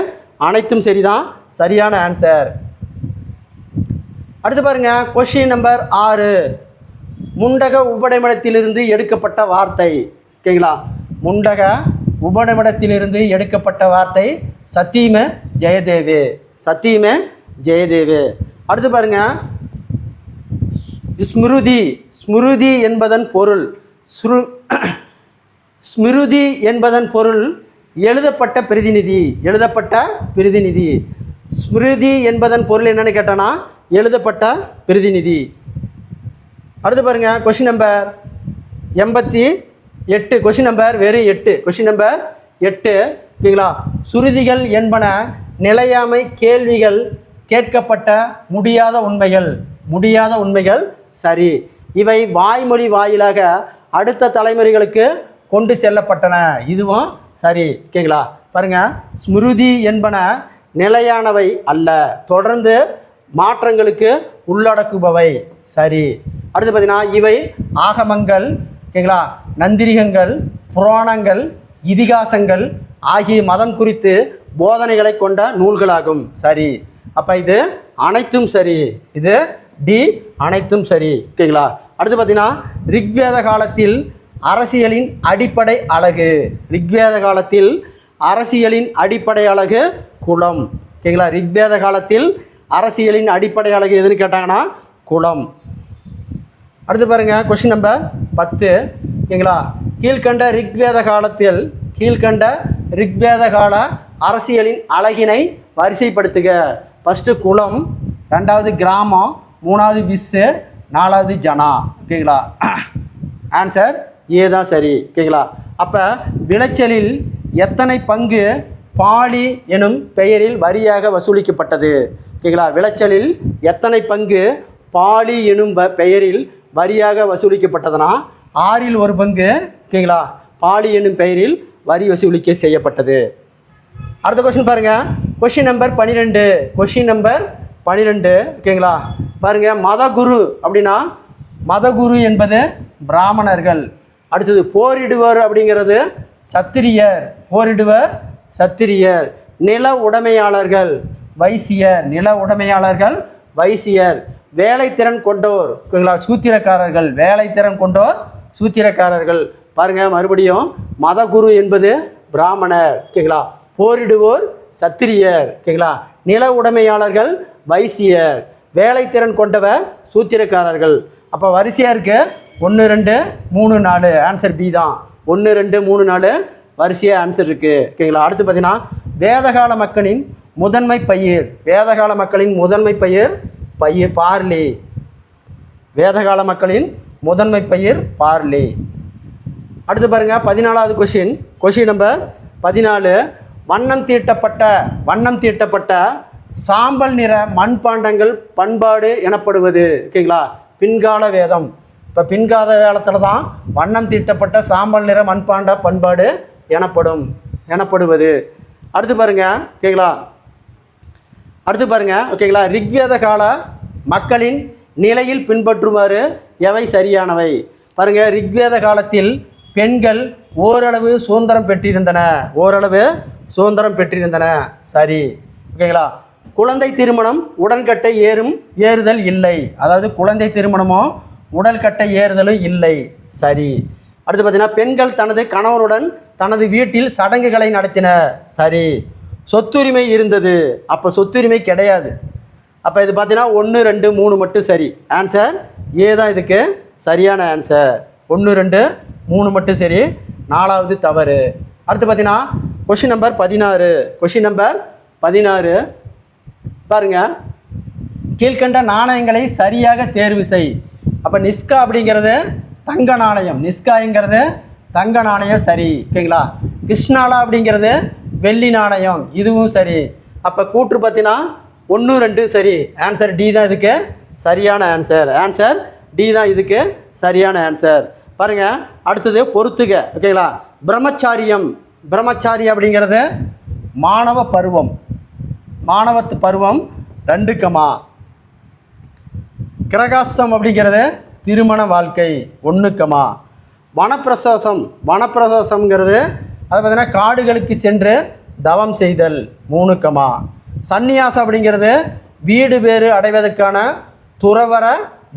அனைத்தும் சரிதான் சரியான ஆன்சர். அடுத்து பாருங்க. Question number 6. முண்டக உபநிடத்திலிருந்து எடுக்கப்பட்ட வார்த்தை. ஓகேங்களா? முண்டக உபநிடத்திலிருந்து எடுக்கப்பட்ட வார்த்தை சத்தியம ஜெயதேவே. அடுத்து பாருங்க. ஸ்மிருதி என்பதன் பொருள் எழுதப்பட்ட பிரதிநிதி. ஸ்மிருதி என்பதன் பொருள் என்னன்னு கேட்டானா எழுதப்பட்ட பிரதிநிதி. அடுத்து பாருங்க. Question number 88. கொஸ்டின் நம்பர் வெறும் 8. Question number 8. ஓகேங்களா? சுருதிகள் என்பன நிலையாமை கேள்விகள் கேட்கப்பட்ட முடியாத உண்மைகள். சரி. இவை வாய்மொழி வாயிலாக அடுத்த தலைமுறைகளுக்கு கொண்டு செல்லப்பட்டன. இதுவும் சரி. ஓகேங்களா? பாருங்க. ஸ்மிருதி என்பன நிலையானவை அல்ல, தொடர்ந்து மாற்றங்களுக்கு உள்ளடக்குபவை. சரி. அடுத்து பார்த்தீங்கன்னா இவை ஆகமங்கள், ஓகேங்களா, நந்திரிகங்கள், புராணங்கள், இதிகாசங்கள் ஆகிய மதம் குறித்து போதனைகளை கொண்ட நூல்களாகும். சரி. அப்போ இது அனைத்தும் சரி. இது டி அனைத்தும் சரி. ஓகேங்களா? அடுத்து பார்த்தீங்கன்னா ரிக்வேத காலத்தில் அரசியலின் அடிப்படை அழகு குலம். ஓகேங்களா? ரிக்வேத காலத்தில் அரசியலின் அடிப்படை அழகு எதுன்னு கேட்டாங்கன்னா குலம். அடுத்து பாருங்க. Question number 10. ஓகேங்களா? கீழ்கண்ட ரிக்வேத கால அரசியலின் அழகினை வரிசைப்படுத்துக. ஃபஸ்ட்டு குலம், 2வது கிராமம், 3வது விஸ்ஸு, 4வது ஜனா. ஓகேங்களா? ஆன்சர் ஏ தான் சரி. ஓகேங்களா? அப்போ விளைச்சலில் எத்தனை பங்கு பாலி எனும் பெயரில் வரியாக வசூலிக்கப்பட்டது? ஓகேங்களா? விளைச்சலில் எத்தனை பங்கு பாலி எனும் பெயரில் வரியாக வசூலிக்கப்பட்டதுன்னா 6ல் 1 பங்கு. ஓகேங்களா? பாலி எனும் பெயரில் வரி வசூலிக்க செய்யப்பட்டது. அடுத்த கொஸ்டின் பாருங்கள். Question number 12. ஓகேங்களா? பாருங்கள். மதகுரு அப்படின்னா மதகுரு என்பது பிராமணர்கள். அடுத்தது போரிடுவர் அப்படிங்கிறது சத்திரியர். நில உடைமையாளர்கள் வைசியர். வேலைத்திறன் கொண்டோர், ஓகேங்களா, சூத்திரக்காரர்கள். பாருங்கள். மறுபடியும் மதகுரு என்பது பிராமணர். ஓகேங்களா? போரிடுவோர் சத்திரியர். ஓகேங்களா? நில உடைமையாளர்கள் வைசியர். வேலைத்திறன் கொண்டவர் சூத்திரக்காரர்கள். அப்போ வரிசையாக இருக்கு 1 2 3 4. ஆன்சர் பி தான். 1 2 3 4 வரிசையாக ஆன்சர் இருக்குது. ஓகேங்களா? அடுத்து பார்த்தீங்கன்னா வேதகால மக்களின் முதன்மை பயிர் பார்லி. வேதகால மக்களின் முதன்மை பயிர் பார்லி. அடுத்து பாருங்கள். 14வது கொஸ்டின் நம்பர் 14. வண்ணம் தீட்டப்பட்ட சாம்பல் நிற மண்பாண்டங்கள் பண்பாடு எனப்படுவது. ஓகேங்களா? பின்கால வேதம். இப்போ பின்கால வேளத்தில் தான் வண்ணம் தீட்டப்பட்ட சாம்பல் நிற மண்பாண்ட பண்பாடு எனப்படுவது. அடுத்து பாருங்கள். ஓகேங்களா? ரிக்வேத கால மக்களின் நிலையில் பின்பற்றுமாறு எவை சரியானவை? பாருங்கள், ரிக்வேத காலத்தில் பெண்கள் ஓரளவு சுதந்திரம் பெற்றிருந்தன. சரி, ஓகேங்களா. குழந்தை திருமணம் உடன்கட்டை ஏறுதல் இல்லை. அதாவது குழந்தை திருமணமோ உடல்கட்டை ஏறுதலும் இல்லை. சரி. அடுத்து பார்த்தீங்கன்னா, பெண்கள் தனது கணவனுடன் தனது வீட்டில் சடங்குகளை நடத்தினர். சரி. சொத்துரிமை இருந்தது. அப்போ சொத்துரிமை கிடையாது. அப்போ இது பார்த்தீங்கன்னா 1, 2, 3 மட்டும் சரி. ஆன்சர் ஏ தான் இதுக்கு சரியான ஆன்சர். 1, 2, 3 மட்டும் சரி, 4வது தவறு. அடுத்து பார்த்தீங்கன்னா கொஷின் நம்பர் 16 பாருங்கள். கீழ்கண்ட நாணயங்களை சரியாக தேர்வு செய். அப்போ நிஸ்கா அப்படிங்கிறது தங்க நாணயம். நிஸ்காங்கிறது தங்க நாணயம். சரி, ஓகேங்களா. கிருஷ்ணாலா அப்படிங்கிறது வெள்ளி நாணயம். இதுவும் சரி. அப்போ கூற்று பார்த்தீங்கன்னா 1, 2 சரி. ஆன்சர் டி தான் இதுக்கு சரியான ஆன்சர். ஆன்சர் டி தான் இதுக்கு சரியான ஆன்சர். பாருங்கள், அடுத்தது பொறுத்துக. ஓகேங்களா. பிரம்மச்சாரி அப்படிங்கிறது மாணவ பருவம். 2, கிரகாஸ்தம் அப்படிங்கிறது திருமண வாழ்க்கை. 1, வனப்பிரசவசம்ங்கிறது அது பார்த்தீங்கன்னா காடுகளுக்கு சென்று தவம் செய்தல். 3, சந்நியாசம் அப்படிங்கிறது வீடு பேறு அடைவதற்கான துறவற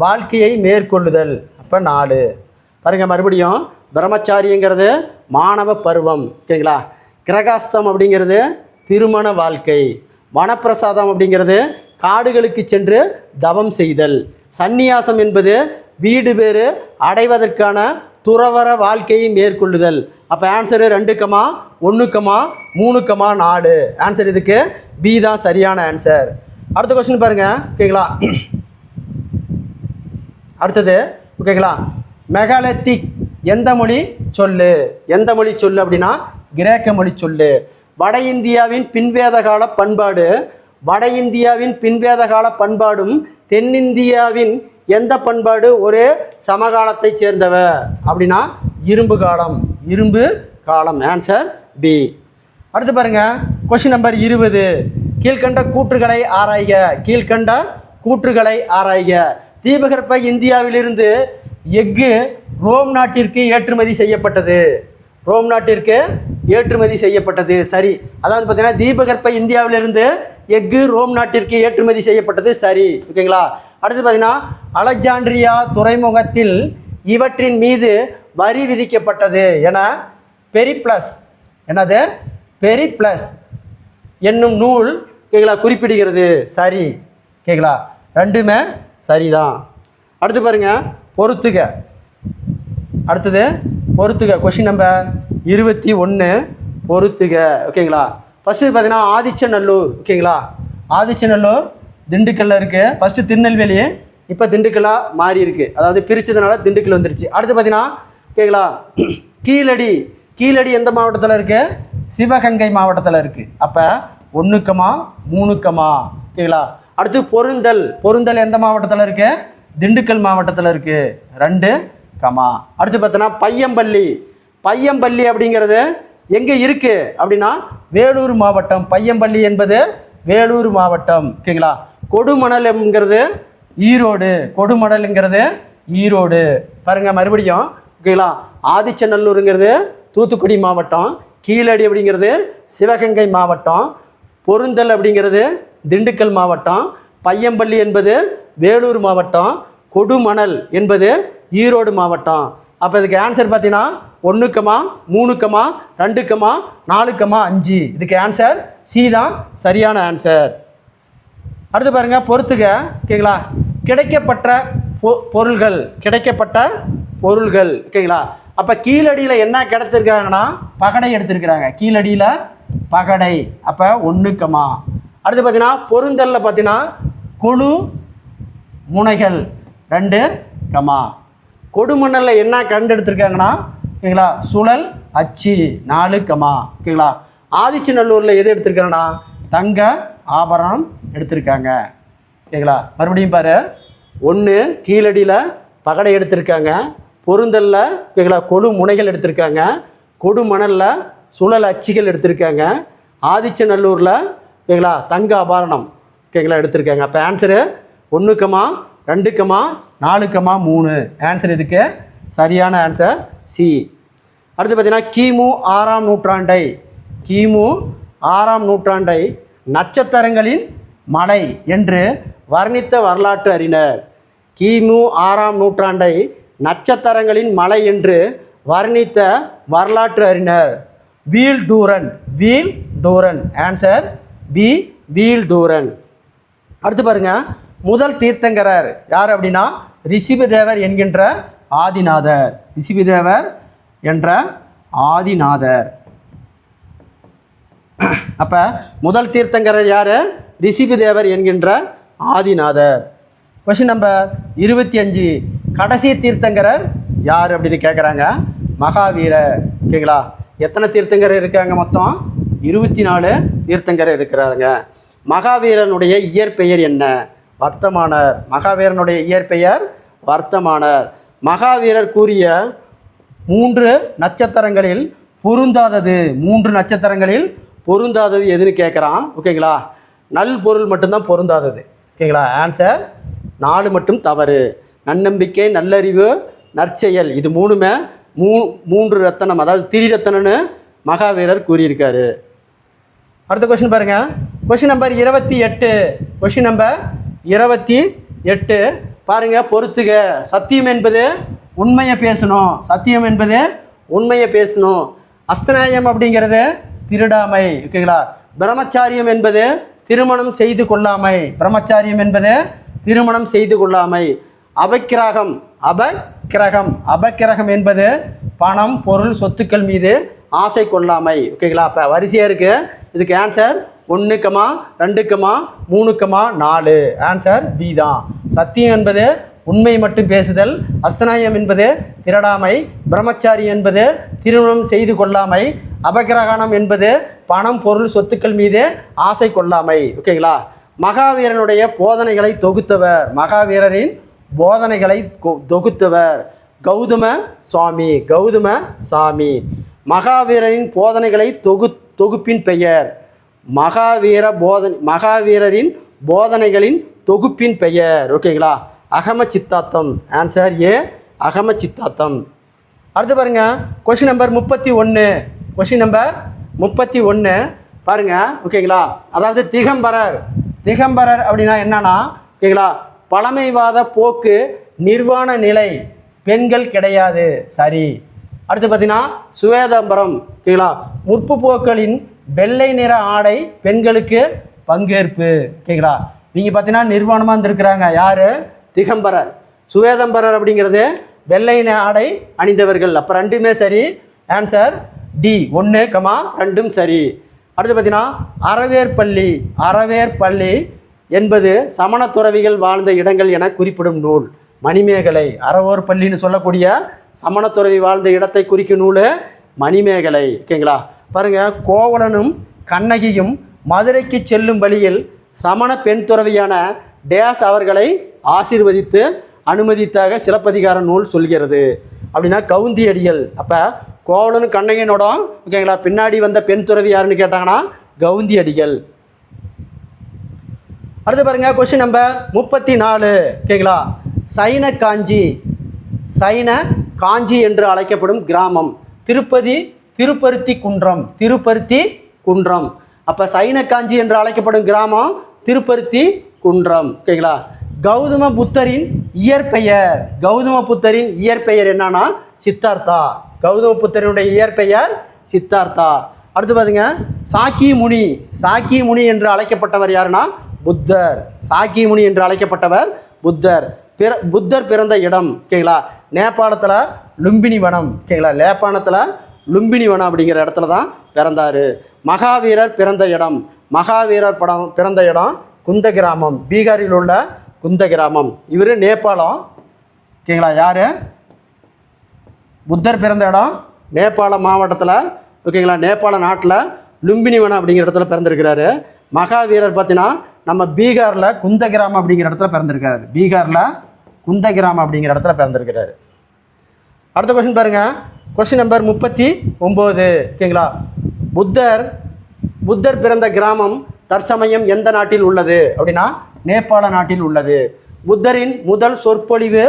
வாழ்க்கையை மேற்கொள்ளுதல். அப்போ 4. பாருங்கள், மறுபடியும் பிரம்மச்சாரிங்கிறது மாணவ பருவம். ஓகேங்களா. கிரகாஸ்தம் அப்படிங்கிறது திருமண வாழ்க்கை. வனப்பிரசாதம் அப்படிங்கிறது காடுகளுக்கு சென்று தவம் செய்தல். சந்நியாசம் என்பது வீடு பேறு அடைவதற்கான துறவற வாழ்க்கையை மேற்கொள்ளுதல். அப்போ ஆன்சரு 2, 1, 3, 4. ஆன்சர் இதுக்கு பி தான் சரியான ஆன்சர். அடுத்த கொஸ்டின் பாருங்கள். ஓகேங்களா. அடுத்தது ஓகேங்களா, மெகாலித்திக் எந்த மொழி சொல்லு அப்படின்னா கிரேக்க மொழி சொல்லு. வட இந்தியாவின் பின்வேத கால பண்பாடும் தென்னிந்தியாவின் எந்த பண்பாடு ஒரே சமகாலத்தை சேர்ந்தவ அப்படின்னா இரும்பு காலம். Answer B. அடுத்து பாருங்க, கொஸ்டின் நம்பர் 20. கீழ்கண்ட கூற்றுகளை ஆராய்க. தீபகற்ப இந்தியாவிலிருந்து எஃகு ரோம் நாட்டிற்கு ஏற்றுமதி செய்யப்பட்டது. சரி. அதாவது பார்த்தீங்கன்னா தீபகற்ப இந்தியாவிலிருந்து எஃகு ரோம் நாட்டிற்கு ஏற்றுமதி செய்யப்பட்டது. சரி, ஓகேங்களா. அடுத்து பார்த்தீங்கன்னா அலெக்சாண்ட்ரியா துறைமுகத்தில் இவற்றின் மீது வரி விதிக்கப்பட்டது என பெரிப்ளஸ் என்னும் நூல் ஓகேங்களா குறிப்பிடுகிறது. சரி, ஓகேங்களா. 2மே சரிதான். அடுத்து பாருங்க, பொறுத்துக. கொஷின் நம்பர் 21 பொறுத்துக. ஓகேங்களா. ஃபஸ்ட்டு பார்த்தீங்கன்னா ஆதிச்சநல்லூர். ஓகேங்களா. ஆதிச்சநல்லூர் திண்டுக்கல்ல இருக்குது. ஃபஸ்ட்டு திருநெல்வேலி, இப்போ திண்டுக்கல்லாக மாறி இருக்குது. அதாவது பிரித்ததுனால திண்டுக்கல் வந்துருச்சு. அடுத்து பார்த்தீங்கன்னா ஓகேங்களா, கீழடி எந்த மாவட்டத்தில் இருக்குது? சிவகங்கை மாவட்டத்தில் இருக்குது. அப்போ 1, 3, ஓகேங்களா. அடுத்து பொருந்தல் எந்த மாவட்டத்தில் இருக்குது? திண்டுக்கல் மாவட்டத்தில் இருக்குது. 2, அடுத்து பார்த்தோன்னா பையம்பள்ளி அப்படிங்கிறது எங்கே இருக்குது அப்படின்னா வேலூர் மாவட்டம். பையம்பள்ளி என்பது வேலூர் மாவட்டம். ஓகேங்களா. கொடுமணலுங்கிறது ஈரோடு. பாருங்கள் மறுபடியும், ஓகேங்களா. ஆதிச்சநல்லூருங்கிறது தூத்துக்குடி மாவட்டம். கீழடி அப்படிங்கிறது சிவகங்கை மாவட்டம். பொருந்தல் அப்படிங்கிறது திண்டுக்கல் மாவட்டம். பையம்பள்ளி என்பது வேலூர் மாவட்டம். கொடுமணல் என்பது ஈரோடு மாவட்டம். அப்போ இதுக்கு ஆன்சர் பார்த்தீங்கன்னா 1, 3, 2, 4, 5. இதுக்கு ஆன்சர் சி தான் சரியான ஆன்சர். அடுத்து பாருங்கள், பொறுத்துக. ஓகேங்களா. கிடைக்கப்பட்ட பொருள்கள். ஓகேங்களா. அப்போ கீழடியில் என்ன கிடைத்திருக்கிறாங்கன்னா பகடை எடுத்திருக்கிறாங்க. கீழடியில் பகடை. அப்போ 1, அடுத்து பார்த்தீங்கன்னா பொருந்தலில் பார்த்தீங்கன்னா கொழு முனைகள். 2, கொடுமணலில் என்ன கண்டெடுத்திருக்காங்கன்னா ஓகேங்களா சுழல் அச்சு. 4, ஓகேங்களா. ஆதிச்சநல்லூரில் எது எடுத்திருக்காங்கன்னா தங்க ஆபரணம் எடுத்திருக்காங்க. ஓகேங்களா. மறுபடியும் பாரு, 1 கீழடியில் பகடை எடுத்திருக்காங்க. பொருந்தலில் ஓகேங்களா கொழு முனைகள் எடுத்திருக்காங்க. கொடுமணலில் சுழல் அச்சுகள் எடுத்திருக்காங்க. ஆதிச்சநல்லூரில் ஓகேங்களா தங்க ஆபரணம் ஓகேங்களா எடுத்திருக்காங்க. அப்போ ஆன்சரு 1, 2, 4, 3. ஆன்சர் இதுக்கு சரியான ஆன்சர் சி. அடுத்து பார்த்தீங்கன்னா கிமு 6ஆம் நூற்றாண்டை நட்சத்திரங்களின் மலை என்று வர்ணித்த வரலாற்று அறிஞர். கிமு 6ஆம் நூற்றாண்டை நட்சத்திரங்களின் மலை என்று வர்ணித்த வரலாற்று அறிஞர் வீல் டூரன். Answer B, wheel டூரன். அடுத்து பாருங்க, முதல் தீர்த்தங்கரர் யார் அப்படின்னா ரிஷிபதேவர் என்கின்ற ஆதிநாதர். ரிஷிபதேவர் என்ற ஆதிநாதர். அப்போ முதல் தீர்த்தங்கரர் யார்? ரிஷிபதேவர் என்கின்ற ஆதிநாதர். கொஸ்டின் நம்பர் 25, கடைசி தீர்த்தங்கரர் யார் அப்படின்னு கேட்குறாங்க. மகாவீரர். ஓகேங்களா? எத்தனை தீர்த்தங்கரர் இருக்காங்க? மொத்தம் 24 தீர்த்தங்கரர் இருக்கிறாங்க. மகாவீரனுடைய இயற்பெயர் என்ன? வர்த்தமானர். மகாவீரனுடைய இயற்பெயர் வர்த்தமானர். மகாவீரர் கூறிய 3 நட்சத்திரங்களில் பொருந்தாதது எதுன்னு கேட்குறான். ஓகேங்களா? நல் பொருள் மட்டும்தான் பொருந்தாதது. ஓகேங்களா? ஆன்சர் 4 மட்டும் தவறு. நன்னம்பிக்கை, நல்லறிவு, நற்செயல், இது 3மே 3 ரத்தனம், அதாவது திரிரத்தனம்னு மகாவீரர் கூறியிருக்காரு. அடுத்த கொஸ்டின் பாருங்க. கொஸ்டின் நம்பர் 28 பாருங்க, பொறுத்துக. சத்தியம் என்பது உண்மையை பேசணும். அஸ்தநாயம் அப்படிங்கிறது திருடாமை. ஓகேங்களா? பிரம்மச்சாரியம் என்பது திருமணம் செய்து கொள்ளாமை. அபக்கிரகம் என்பது பணம், பொருள், சொத்துக்கள் மீது ஆசை கொள்ளாமை. ஓகேங்களா? அப்போ வரிசையாக இருக்குது. இதுக்கு ஆன்சர் 1, 2, 3, 4. ஆன்சர் பி தான். சத்தியம் என்பது உண்மை மட்டும் பேசுதல். அஸ்தநாயம் என்பது திருடாமை. பிரம்மச்சாரி என்பது திருமணம் செய்து கொள்ளாமை. அபக்கிரகணம் என்பது பணம், பொருள், சொத்துக்கள் மீது ஆசை கொள்ளாமை. ஓகேங்களா? மகாவீரனுடைய போதனைகளை தொகுத்தவர் கௌதம சுவாமி. மகாவீரரின் போதனைகளை தொகுப்பின் பெயர். மகாவீரரின் போதனைகளின் தொகுப்பின் பெயர். ஓகேங்களா? அகம சித்தாத்தம். Answer A, Agama Siddhanta. அடுத்து பாருங்க, கொஸ்டின் நம்பர் 31 பாருங்க. ஓகேங்களா? அதாவது திகம்பரர் அப்படின்னா என்னன்னா, ஓகேங்களா, பழமைவாத போக்கு, நிர்வாண நிலை, பெண்கள் கிடையாது. சரி. அடுத்து பார்த்தீங்கன்னா சுவேதம்பரம். ஓகேங்களா? முற்போக்களின் வெள்ளை நிற ஆடை, பெண்களுக்கு பங்கேற்பு. ஓகேங்களா? நீங்கள் பார்த்தீங்கன்னா நிர்வாணமாக இருந்திருக்கிறாங்க. யார்? திகம்பரர். சுவேதம்பரர் அப்படிங்கிறது வெள்ளை ஆடை அணிந்தவர்கள். அப்போ 2மே சரி. ஆன்சர் டி, 1, 2 சரி. அடுத்து பார்த்தீங்கன்னா அறவேற்பள்ளி என்பது சமண துறவிகள் வாழ்ந்த இடங்கள் என குறிப்பிடும் நூல். மணிமேகலை. அறவோர் பள்ளின்னு சொல்லக்கூடிய சமண துறவி வாழ்ந்த இடத்தை குறிக்கும் நூல் மணிமேகலை. ஓகேங்களா? பாருங்கள், கோவலனும் கண்ணகியும் மதுரைக்கு செல்லும் வழியில் சமண பெண் துறவியான டேஸ் அவர்களை ஆசீர்வதித்து அனுமதித்தாக சிலப்பதிகார நூல் சொல்கிறது. அப்படின்னா கவுந்தியடிகள். அப்போ கோவலனும் கண்ணகியனோட, ஓகேங்களா, பின்னாடி வந்த பெண் துறவி யாருன்னு கேட்டாங்கன்னா கவுந்தியடிகள். அடுத்து பாருங்க, கொஸ்டின் நம்பர் 34. ஓகேங்களா? சைன காஞ்சி என்று அழைக்கப்படும் கிராமம் திருப்பருத்தி குன்றம். அப்போ சைன காஞ்சி என்று அழைக்கப்படும் கிராமம் திருப்பருத்தி குன்றம். ஓகேங்களா? கௌதம புத்தரின் இயற்பெயர் என்னன்னா சித்தார்த்தா. கௌதம புத்தரினுடைய இயற்பெயர் சித்தார்த்தா. அடுத்து பாருங்க, சாக்கி முனி என்று அழைக்கப்பட்டவர் யாருன்னா புத்தர். புத்தர் பிறந்த இடம். ஓகேங்களா? நேபாளத்தில் லும்பினி வனம். ஓகேங்களா? லும்பினி வனம் அப்படிங்கிற இடத்துல தான் பிறந்தார். மகாவீரர் பிறந்த இடம் குந்த கிராமம். பீகாரில் உள்ள குந்த கிராமம். இவர் நேபாளம். ஓகேங்களா? யார்? புத்தர் பிறந்த இடம் நேபாள மாவட்டத்தில். ஓகேங்களா? நேபாள நாட்டில் லும்பினி வனம் அப்படிங்கிற இடத்துல பிறந்திருக்கிறாரு. மகாவீரர் பார்த்தீங்கன்னா நம்ம பீகாரில் குந்த கிராமம் அப்படிங்கிற இடத்துல பிறந்திருக்காரு. அடுத்த கொஸ்டின் பாருங்கள். Question number 39. ஓகேங்களா? புத்தர் பிறந்த கிராமம் தற்சமயம் எந்த நாட்டில் உள்ளது அப்படின்னா நேபாள நாட்டில் உள்ளது. புத்தரின் முதல் சொற்பொழிவு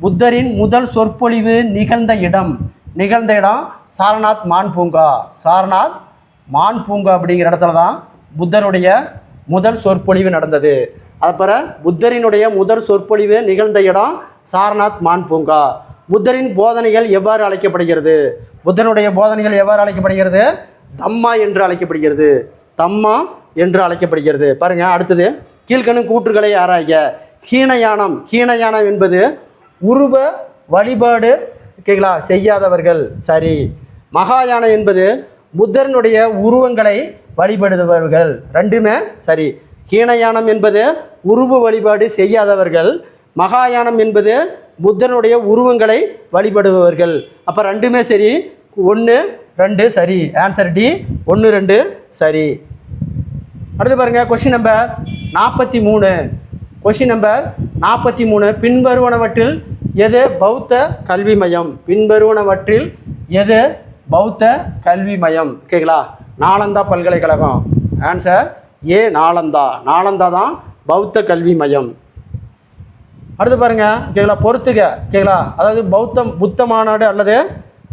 புத்தரின் முதல் சொற்பொழிவு நிகழ்ந்த இடம் சாரநாத் மான் பூங்கா. சாரநாத் மான் பூங்கா அப்படிங்கிற இடத்துல தான் புத்தருடைய முதல் சொற்பொழிவு நடந்தது. அப்புறம் புத்தரினுடைய முதல் சொற்பொழிவு நிகழ்ந்த இடம் சாரநாத் மான் பூங்கா. புத்தரின் போதனைகள் எவ்வாறு அழைக்கப்படுகிறது? புத்தனுடைய போதனைகள் எவ்வாறு அழைக்கப்படுகிறது? தம்மா என்று அழைக்கப்படுகிறது. தம்மா என்று அழைக்கப்படுகிறது. பாருங்க, அடுத்தது கீழ்கணும் கூற்றுகளை ஆராய்க. ஹீனயானம். ஹீனயானம் என்பது உருவ வழிபாடு ஓகேங்களா செய்யாதவர்கள். சரி. மகாயானம் என்பது புத்தரனுடைய உருவங்களை வழிபடுபவர்கள். ரெண்டுமே சரி. ஹீனயானம் என்பது உருவ வழிபாடு செய்யாதவர்கள். மகாயானம் என்பது புத்தனுடைய உருவங்களை வழிபடுபவர்கள். அப்போ ரெண்டுமே சரி. 1 2 சரி. ஆன்சர் டி 1 2 சரி. அடுத்து பாருங்கள், கொஸ்டின் நம்பர் 43. Question number 43. பின்வருவனவற்றில் எது பௌத்த கல்வி மையம்? பின்வருவனவற்றில் எது பௌத்த கல்வி மையம்? ஓகேங்களா? நாலந்தா பல்கலைக்கழகம். Answer A Nalanda. நாலந்தா தான் பௌத்த கல்வி மையம். அடுத்து பாருங்கள், ஓகேங்களா, பொறுத்துக. ஓகேங்களா, அதாவது புத்த மாநாடு அல்லது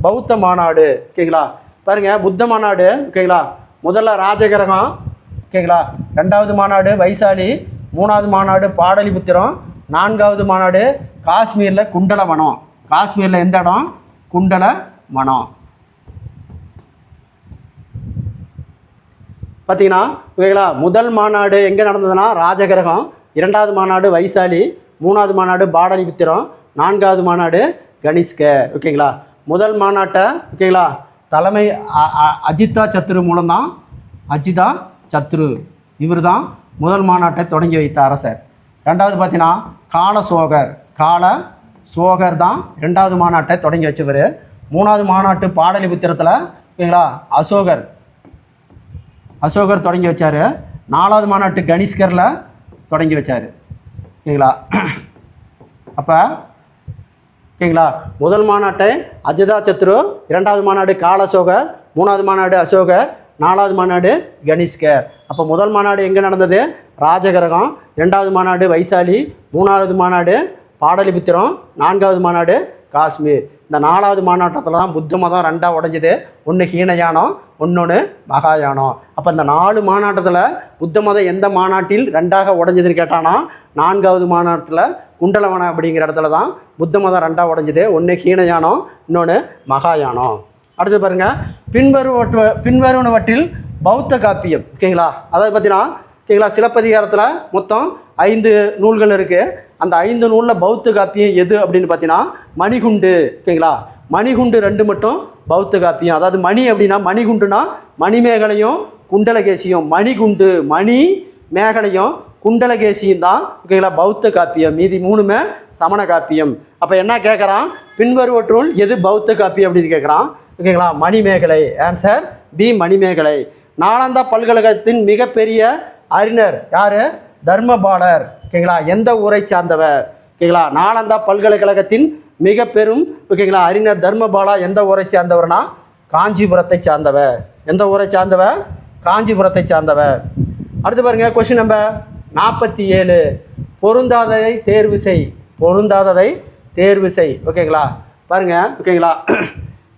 பௌத்த மாநாடு. ஓகேங்களா, பாருங்கள், புத்த மாநாடு. ஓகேங்களா, முதல்ல ராஜகிரகம். ஓகேங்களா, 2வது மாநாடு வைசாலி, 3வது மாநாடு பாடலிபுத்திரம், 4வது மாநாடு காஷ்மீரில் குண்டலவனம். காஷ்மீரில் எந்த இடம்? குண்டலவனம். பார்த்தீங்கன்னா ஓகேங்களா, முதல் மாநாடு எங்கே நடந்ததுன்னா ராஜகிரகம், 2வது மாநாடு வைசாலி, 3வது மாநாடு பாடலிபுத்திரம், 4வது மாநாடு கனிஷ்க. ஓகேங்களா, முதல் மாநாட்டை ஓகேங்களா தலைமை அஜிதா சத்ரு மூலம்தான். அஜிதா சத்ரு இவர் தான் முதல் மாநாட்டை தொடங்கி வைத்த அரசர். 2வது பார்த்தீங்கன்னா காலசோகர் தான் 2வது மாநாட்டை தொடங்கி வச்சவர். 3வது மாநாட்டு பாடலிபுத்திரத்தில் ஓகேங்களா அசோகர் தொடங்கி வச்சார். 4வது மாநாட்டு கனிஷ்கரில் தொடங்கி வச்சார். ஓகேங்களா, அப்போ ஓகேங்களா முதல் மாநாட்டை அஜிதா சத்ரு, 2வது மாநாடு காலசோகர், 3வது மாநாடு அசோகர், 4வது மாநாடு கனிஷ்கர். அப்போ முதல் மாநாடு எங்கே நடந்தது? ராஜகிரகம். 2வது மாநாடு வைசாலி, 3வது மாநாடு பாடலிபுத்திரம், 4வது மாநாடு காஷ்மீர். இந்த 4வது மாநாட்டத்தில் தான் புத்த மதம் 2ஆக உடைஞ்சது. ஒன்று ஹீனயானம், இன்னொன்று மகாயானம். அப்போ இந்த 4 மாநாட்டத்தில் புத்த மதம் எந்த மாநாட்டில் 2ஆக உடைஞ்சதுன்னு கேட்டானா 4வது மாநாட்டில் குண்டலவனம் அப்படிங்கிற இடத்துல தான் புத்த மதம் 2ஆக உடைஞ்சது. ஒன்று ஹீனயானம், இன்னொன்று மகாயானம். அடுத்து பாருங்கள், பின்வருவனவற்றில் பௌத்த காப்பியம். ஓகேங்களா, அதாவது பார்த்தீங்கன்னா ஓகேங்களா சிலப்பதிகாரத்தில் மொத்தம் 5 நூல்கள் இருக்குது. அந்த 5 நூலில் பௌத்த காப்பியம் எது அப்படின்னு பார்த்தீங்கன்னா மணிகுண்டு. ஓகேங்களா, மணிகுண்டு 2 மட்டும் பௌத்த காப்பியம். அதாவது மணி அப்படின்னா மணிகுண்டுனா மணிமேகலையும் குண்டலகேசியும். மணிகுண்டு மணி மேகலையும் குண்டலகேசியும் தான் ஓகேங்களா பௌத்த காப்பியம். மீதி 3மே சமண காப்பியம். அப்போ என்ன கேட்குறான்? பின்வருவற்றுள் எது பௌத்த காப்பியம் அப்படின்னு கேட்குறான். ஓகேங்களா, மணிமேகலை. Answer B Manimekalai. நாலந்தா பல்கலைக்கழகத்தின் மிகப்பெரிய அறிஞர் யார்? தர்மபாலர். ஓகேங்களா, எந்த ஊரை சார்ந்தவர்? ஓகேங்களா, நாலந்தா பல்கலைக்கழகத்தின் மிக பெரும் ஓகேங்களா அறிஞர் தர்மபாலா எந்த ஊரை சார்ந்தவர்னா காஞ்சிபுரத்தை சார்ந்தவர். எந்த ஊரை சார்ந்தவர்? காஞ்சிபுரத்தை சார்ந்தவர். அடுத்து பாருங்கள், கொஸ்டின் நம்பர் 47. பொருந்தாததை தேர்வு செய். பொருந்தாததை தேர்வு செய். ஓகேங்களா, பாருங்கள். ஓகேங்களா,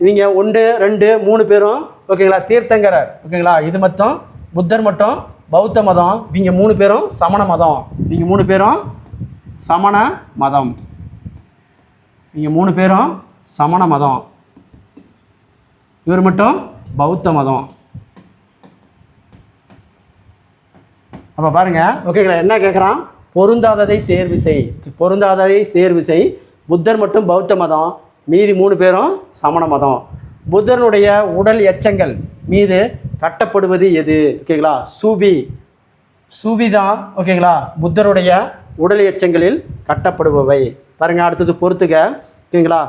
இவங்க 1 2 3 பேரும் ஓகேங்களா தீர்த்தங்கரர். ஓகேங்களா, இது மட்டும் புத்தர் மட்டும் பௌத்த மதம். இவங்க 3 பேரும் சமண மதம். இவங்க 3 பேரும் சமண மதம். இவங்க 3 பேரும் சமண மதம். இவர் மட்டும் பௌத்த மதம். அப்போ பாருங்கள். ஓகேங்களா, என்ன கேட்குறான்? பொருந்தாததை தேர்வு செய். பொருந்தாததை தேர்வு செய். புத்தர் மட்டும் பௌத்த மதம், மீதி 3 பேரும் சமண மதம். புத்தனுடைய உடல் எச்சங்கள் மீது கட்டப்படுவது எது? ஓகேங்களா, சூபி தான் ஓகேங்களா புத்தருடைய உடல் எச்சங்களில் கட்டப்படுபவை. பாருங்கள், அடுத்தது பொறுத்துக. ஓகேங்களா,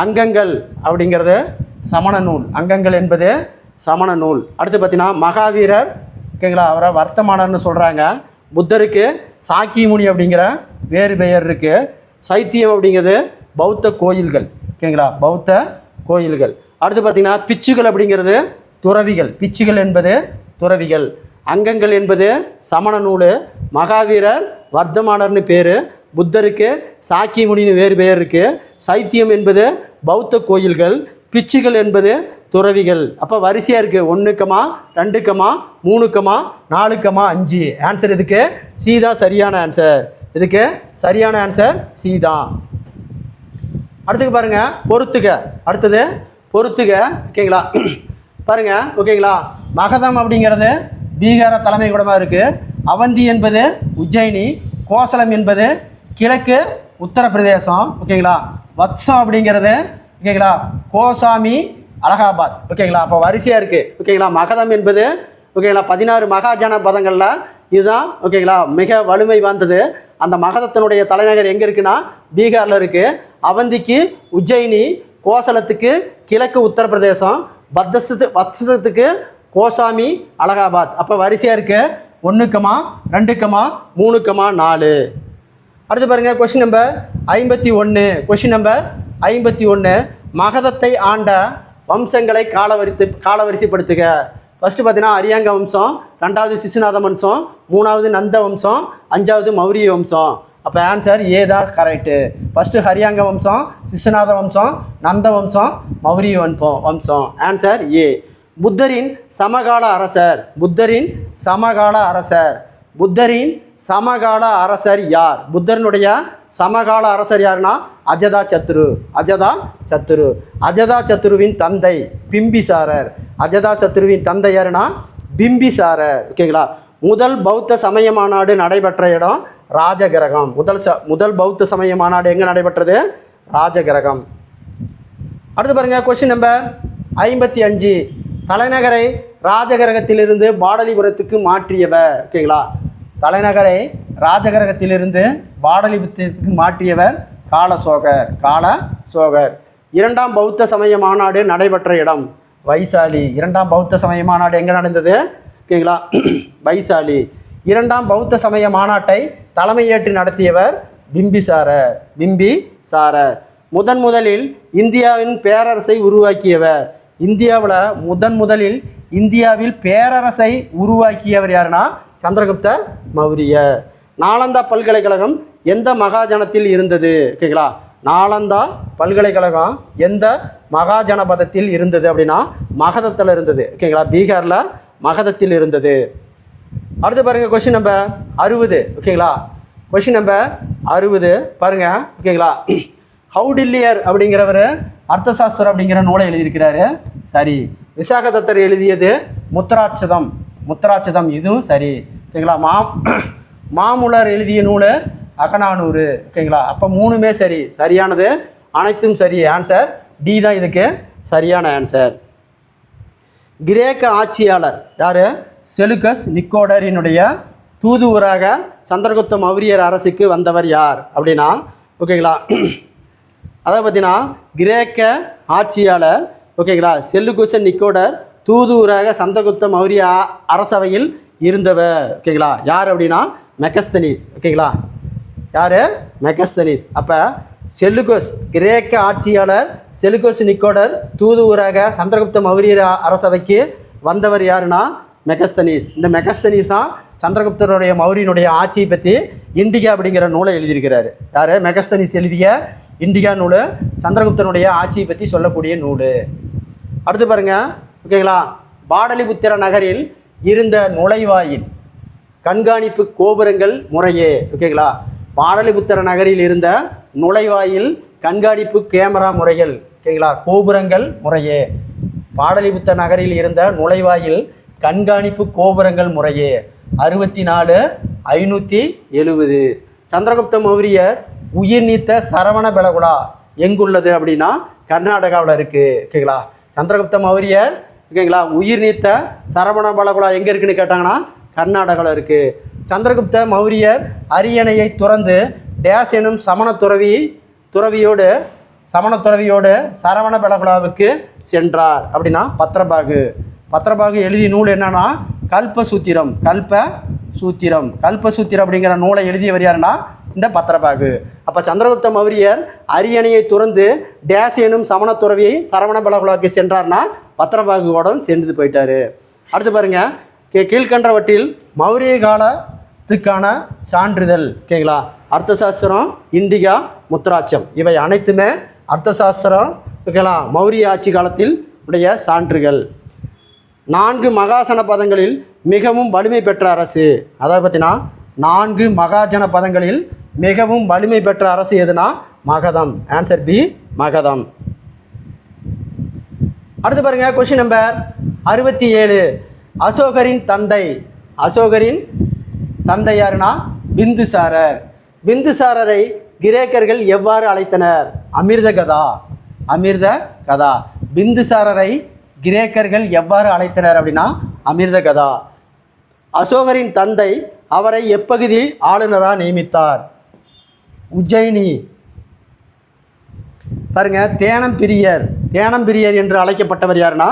அங்கங்கள் அப்படிங்கிறது சமண நூல். அங்கங்கள் என்பது சமண நூல். அடுத்து பார்த்தீங்கன்னா மகாவீரர். ஓகேங்களா, அவரை வர்த்தமானர்னு சொல்கிறாங்க. புத்தருக்கு சாக்கியமுனி அப்படிங்கிற வேறு பெயர் இருக்குது. சைத்தியம் அப்படிங்கிறது பௌத்த கோயில்கள். ஓகேங்களா, பௌத்த கோயில்கள். அடுத்து பார்த்திங்கன்னா பிச்சுகள் அப்படிங்கிறது துறவிகள். பிச்சுகள் என்பது துறவிகள். அங்கங்கள் என்பது சமண நூல். மகாவீரர் வர்த்தமானர்னு பேர். புத்தருக்கு சாக்கியமுனின்னு வேறு பெயர் இருக்குது. சைத்தியம் என்பது பௌத்த கோயில்கள், பிச்சுகள் என்பது துறவிகள். அப்போ வரிசையாக இருக்குது 1, 2, 3, 4, 5. ஆன்சர் இதுக்கு சி தான் சரியான ஆன்சர். இதுக்கு சரியான ஆன்சர் சி தான். அடுத்துக்கு பாருங்கள் பொறுத்துக. அடுத்தது பொறுத்துக. ஓகேங்களா? பாருங்கள். ஓகேங்களா? மகதம் அப்படிங்கிறது பீகார தலைமைக்கூடமாக இருக்குது. அவந்தி என்பது உஜ்ஜயினி. கோசலம் என்பது கிழக்கு உத்தரப்பிரதேசம். ஓகேங்களா? வத்சம் அப்படிங்கிறது ஓகேங்களா கோசாமி அலகாபாத். ஓகேங்களா? அப்போ வரிசையாக இருக்குது. ஓகேங்களா? மகதம் என்பது ஓகேங்களா 16 மகாஜன பதங்களில் இதுதான் ஓகேங்களா மிக வலிமை வாய்ந்தது. அந்த மகதத்தினுடைய தலைநகர் எங்கே இருக்குன்னா பீகாரில் இருக்குது. அவந்திக்கு உஜ்ஜயினி, கோசலத்துக்கு கிழக்கு உத்தரப்பிரதேசம், வத்சத்துக்கு கோசாமி அலகாபாத். அப்போ வரிசையாக இருக்குது 1, 2, 3, 4. அடுத்து பாருங்கள் கொஷின் நம்பர் 51. Question number 51. மகதத்தை ஆண்ட வம்சங்களை காலவரிசைப்படுத்துக. ஃபஸ்ட்டு பார்த்தீங்கன்னா அரியாங்க வம்சம், 2வது சிசுநாத வம்சம், 3வது நந்த வம்சம், 5வது மௌரிய வம்சம். அப்போ ஆன்சர் ஏ தான் கரெக்டு. ஃபஸ்ட்டு ஹரியாங்க வம்சம், சிசுநாத வம்சம், நந்த வம்சம், மௌரிய வம்சம். Answer A. புத்தரின் சமகால அரசர். புத்தரின் சமகால அரசர். புத்தரின் சமகால அரசர் யார்? புத்தரனுடைய சமகால அரசர் யாருன்னா அஜதா சத்ரு. அஜதா சத்ரு. அஜதா சத்ருவின் தந்தை பிம்பிசாரர். அஜதா சத்ருவின் தந்தை யாருன்னா பிம்பிசாரர். ஓகேங்களா? முதல் பௌத்த சமய மாநாடு நடைபெற்ற இடம் ராஜகிரகம். முதல் பௌத்த சமய மாநாடு எங்கே நடைபெற்றது? ராஜகிரகம். அடுத்து பாருங்கள் கொஸ்டின் நம்பர் 55. தலைநகரை ராஜகிரகத்திலிருந்து பாடலிபுரத்துக்கு மாற்றியவர். ஓகேங்களா? தலைநகரை ராஜகிரகத்திலிருந்து பாடலிபுரத்துக்கு மாற்றியவர் காலசோகர். காலசோகர். 2ஆம் பௌத்த சமய மாநாடு நடைபெற்ற இடம் வைசாலி. 2ஆம் பௌத்த சமய மாநாடு எங்கே நடந்தது? ஓகேங்களா? வைசாலி. 2ஆம் பௌத்த சமய மாநாட்டை தலைமையேற்று நடத்தியவர் பிம்பிசாரர். பிம்பிசாரர். முதலில் இந்தியாவின் பேரரசை உருவாக்கியவர். இந்தியாவில் முதலில் இந்தியாவில் பேரரசை உருவாக்கியவர் யாருன்னா சந்திரகுப்த மௌரிய. நாலந்தா பல்கலைக்கழகம் எந்த மகாஜனத்தில் இருந்தது? ஓகேங்களா? நாலந்தா பல்கலைக்கழகம் எந்த மகாஜனபதத்தில் இருந்தது அப்படின்னா மகதத்தில் இருந்தது. ஓகேங்களா? பீகாரில் மகதத்தில் இருந்தது. அடுத்து பாருங்கள் கொஷின் நம்பர் 60. ஓகேங்களா? கொஷின் நம்பர் 60 பாருங்கள். ஓகேங்களா? கௌடில்யர் அப்படிங்கிறவர் அர்த்தசாஸ்திரம் அப்படிங்கிற நூலை எழுதியிருக்கிறாரு. சரி. விசாகதத்தர் எழுதியது முத்திராட்சதம். முத்திராட்சதம் இதுவும் சரி. ஓகேங்களா? மாமுலர் எழுதிய நூல் அகநானூறு. ஓகேங்களா? அப்போ 3மே சரி. சரியானது அனைத்தும் சரி. ஆன்சர் டி தான் இதுக்கு சரியான ஆன்சர். கிரேக்க ஆட்சியாளர் யார்? செலுக்கஸ் நிக்கோடரினுடைய தூதுவராக சந்திரகுப்த மௌரியர் அரசுக்கு வந்தவர் யார் அப்படின்னா ஓகேங்களா அதை பார்த்தீங்கன்னா கிரேக்க ஆட்சியாளர் ஓகேங்களா செல்லுகுஸ் நிக்கோடர் தூதுவராக சந்திரகுப்த மௌரிய அரசவையில் இருந்தவர். ஓகேங்களா? யார் அப்படின்னா மெகஸ்தனிஸ். ஓகேங்களா? யார்? மெகஸ்தனிஸ். அப்போ செல்லுகோஸ் கிரேக்க ஆட்சியாளர் செல்லுகோஸ் நிக்கோடர் தூதுவராக சந்திரகுப்த மௌரிய அரசவைக்கு வந்தவர் யாருன்னா மெகஸ்தனிஸ். இந்த மெகஸ்தனிஸ் தான் சந்திரகுப்தருடைய மௌரியனுடைய ஆட்சியை பற்றி இண்டிகா அப்படிங்கிற நூலை எழுதியிருக்கிறாரு. யார்? மெகஸ்தனிஸ் எழுதிய இண்டிகா நூல் சந்திரகுப்தனுடைய ஆட்சியை பற்றி சொல்லக்கூடிய நூல். அடுத்து பாருங்கள். ஓகேங்களா? பாடலிபுத்திர நகரில் இருந்த நுழைவாயில் கண்காணிப்பு கோபுரங்கள் முறையே. ஓகேங்களா? பாடலிபுத்திர நகரில் இருந்த நுழைவாயில் கண்காணிப்பு கேமரா முறைகள். ஓகேங்களா? கோபுரங்கள் முறையே. பாடலிபுத்திர நகரில் இருந்த நுழைவாயில் கண்காணிப்பு கோபுரங்கள் முறையே 64, 570. சந்திரகுப்த மௌரியர் உயிர் நீத்த சரவண பெலகுலா எங்குள்ளது அப்படின்னா கர்நாடகாவில் இருக்குது. ஓகேங்களா? சந்திரகுப்த மௌரியர் ஓகேங்களா உயிர் நீத்த சரவண பெலகுலா எங்கே இருக்குதுன்னு கேட்டாங்கன்னா கர்நாடகாவில் இருக்குது. சந்திரகுப்த மௌரியர் அரியணையை துறந்து டேஸ் எனும் துறவியோடு சரவண பெலகுலாவுக்கு சென்றார் அப்படின்னா பத்ரபாகு எழுதிய நூல் என்னன்னா கல்பசூத்திரம் அப்படிங்கிற நூலை எழுதியவர் யாருன்னா இந்த பத்ரபாகு. அப்போ சந்திரகுப்த மௌரியர் அரியணையை துறந்து டேஸ் எனும் சரவண பெலகுலாவுக்கு சென்றார்னா பத்ரபாகுவோட சேர்ந்து போயிட்டாரு. அடுத்து பாருங்கள். கீழ்கண்டவற்றில் மௌரிய காலத்துக்கான சான்றிதழ். ஓகேங்களா? அர்த்தசாஸ்திரம், இண்டிகா, முத்ராட்சம் இவை அனைத்துமே அர்த்தசாஸ்திரம் ஓகேங்களா மௌரிய ஆட்சி காலத்தில் உடைய சான்றுகள். 4 மகாசன பதங்களில் மிகவும் வலிமை பெற்ற அரசு, அதாவது பார்த்தீங்கன்னா 4 மகாஜன பதங்களில் மிகவும் வலிமை பெற்ற அரசு எதுனா மகதம். Answer B Magadha. அடுத்து பாருங்க கொஸ்டின் நம்பர் 67. அசோகரின் தந்தை யாருன்னா பிந்துசாரர். பிந்துசாரரை கிரேக்கர்கள் எவ்வாறு அழைத்தனர்? அமிர்த கதா. பிந்துசாரரை கிரேக்கர்கள் எவ்வாறு அழைத்தனர் அப்படின்னா அமிர்த கதா. அசோகரின் தந்தை அவரை எப்பகுதி ஆளுநராக நியமித்தார்? உஜ்ஜயினி. பாருங்க தேனம் பிரியர் என்று அழைக்கப்பட்டவர் யாருன்னா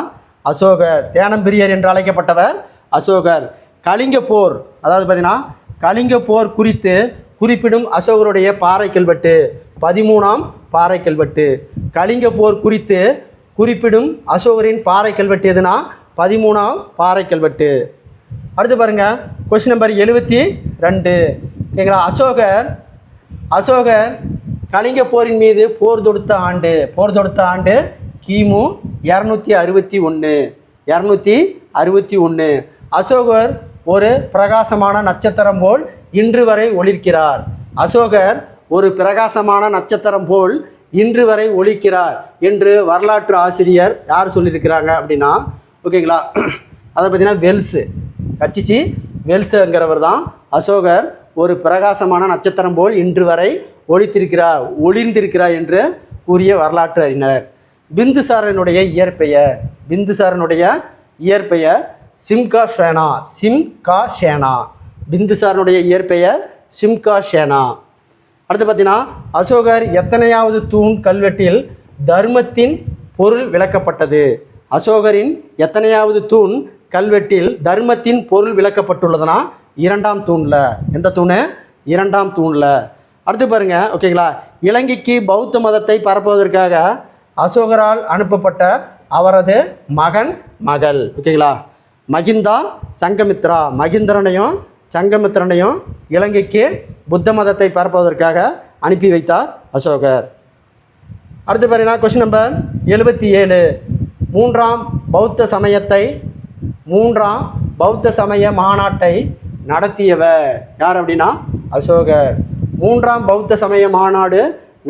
அசோகர். தேனம்பிரியர் என்று அழைக்கப்பட்டவர் அசோகர். கலிங்க போர், அதாவது பார்த்தீங்கன்னா கலிங்க போர் குறித்து குறிப்பிடும் அசோகருடைய பாறை கல்வெட்டு 13ஆம் பாறை கல்வெட்டு. கலிங்க போர் குறித்து குறிப்பிடும் அசோகரின் பாறை கல்வெட்டு எதுனா 13ஆம் பாறை கல்வெட்டு. அடுத்து பாருங்க கொஸ்டின் நம்பர் 72. ஓகேங்களா அசோகர் கலிங்க போரின் மீது போர் தொடுத்த ஆண்டு கிமு 261. அசோகர் ஒரு பிரகாசமான நட்சத்திரம் போல் இன்று வரை ஒளிர்க்கிறார். அசோகர் ஒரு பிரகாசமான நட்சத்திரம் போல் இன்று வரை ஒளிக்கிறார் என்று வரலாற்று ஆசிரியர் யார் சொல்லியிருக்கிறாங்க அப்படின்னா ஓகேங்களா அதை பார்த்தீங்கன்னா வெல்ஸுங்கிறவர் தான் அசோகர் ஒரு பிரகாசமான நட்சத்திரம் போல் இன்று வரை ஒளிர்ந்திருக்கிறார் என்று கூறிய வரலாற்று அறிஞர். பிந்துசாரனுடைய இயற்பெயர் சிம்காஷேனா. பிந்துசாரனுடைய இயற்பெயர் சிம்காஷேனா. அடுத்து பார்த்தீங்கன்னா அசோகர் எத்தனையாவது தூண் கல்வெட்டில் தர்மத்தின் பொருள் விளக்கப்பட்டது? அசோகரின் எத்தனையாவது தூண் கல்வெட்டில் தர்மத்தின் பொருள் விளக்கப்பட்டுள்ளதுன்னா 2ஆம் தூணில். எந்த தூண்? 2ஆம் தூணில். அடுத்து பாருங்க ஓகேங்களா இலங்கைக்கு பௌத்த மதத்தை பரப்புவதற்காக அசோகரால் அனுப்பப்பட்ட அவரது மகள் ஓகேங்களா மகிந்தா சங்கமித்ரனையும் இலங்கைக்கு புத்த மதத்தை பரப்புவதற்காக அனுப்பி வைத்தார் அசோகர். அடுத்து பாருங்கன்னா கொஸ்டின் நம்பர் 77. மூன்றாம் பௌத்த சமய மாநாட்டை நடத்தியவர் யார் அப்படின்னா அசோகர். 3ஆம் பௌத்த சமய மாநாடு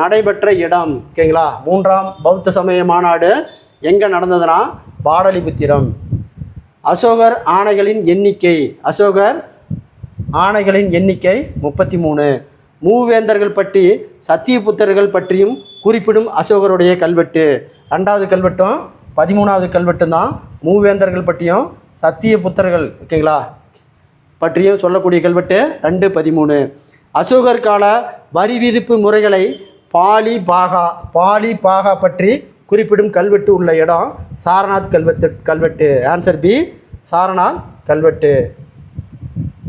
நடைபெற்ற இடம் ஓகேங்களா 3ஆம் பௌத்த சமய மாநாடு எங்கே நடந்ததுன்னா பாடலிபுத்திரம். அசோகர் ஆணைகளின் எண்ணிக்கை 33. மூவேந்தர்கள் பற்றி சத்தியபுத்திரர்கள் பற்றியும் குறிப்பிடும் அசோகருடைய கல்வெட்டு 2வது கல்வெட்டும் 13வது கல்வெட்டும் தான் மூவேந்தர்கள் பற்றியும் சத்தியபுத்திரர்கள் ஓகேங்களா பற்றியும் சொல்லக்கூடிய கல்வெட்டு 2:13. அசோகர் கால வரி விதிப்பு முறைகளை பாலி பாகா பற்றி குறிப்பிடும் கல்வெட்டு உள்ள இடம் சாரநாத் கல்வெட்டு. ஆன்சர் பி சாரநாத் கல்வெட்டு.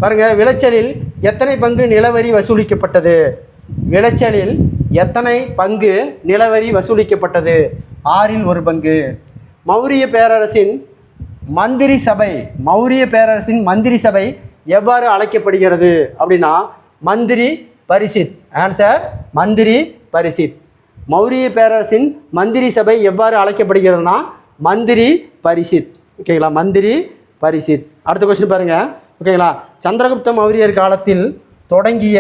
பாருங்க விளைச்சலில் எத்தனை பங்கு நிலவரி வசூலிக்கப்பட்டது? 6இல் 1 பங்கு. மௌரிய பேரரசின் மந்திரி சபை எவ்வாறு அழைக்கப்படுகிறது அப்படின்னா மந்திரி பரிசித். ஆன்சர் மந்திரி பரிசித். மௌரிய பேரரசின் மந்திரி சபை எவ்வாறு அழைக்கப்படுகிறதுனா மந்திரி பரிசித் ஓகேங்களா மந்திரி பரிசித். அடுத்த கொஸ்டின் பாருங்க ஓகேங்களா சந்திரகுப்த மௌரியர் காலத்தில் தொடங்கிய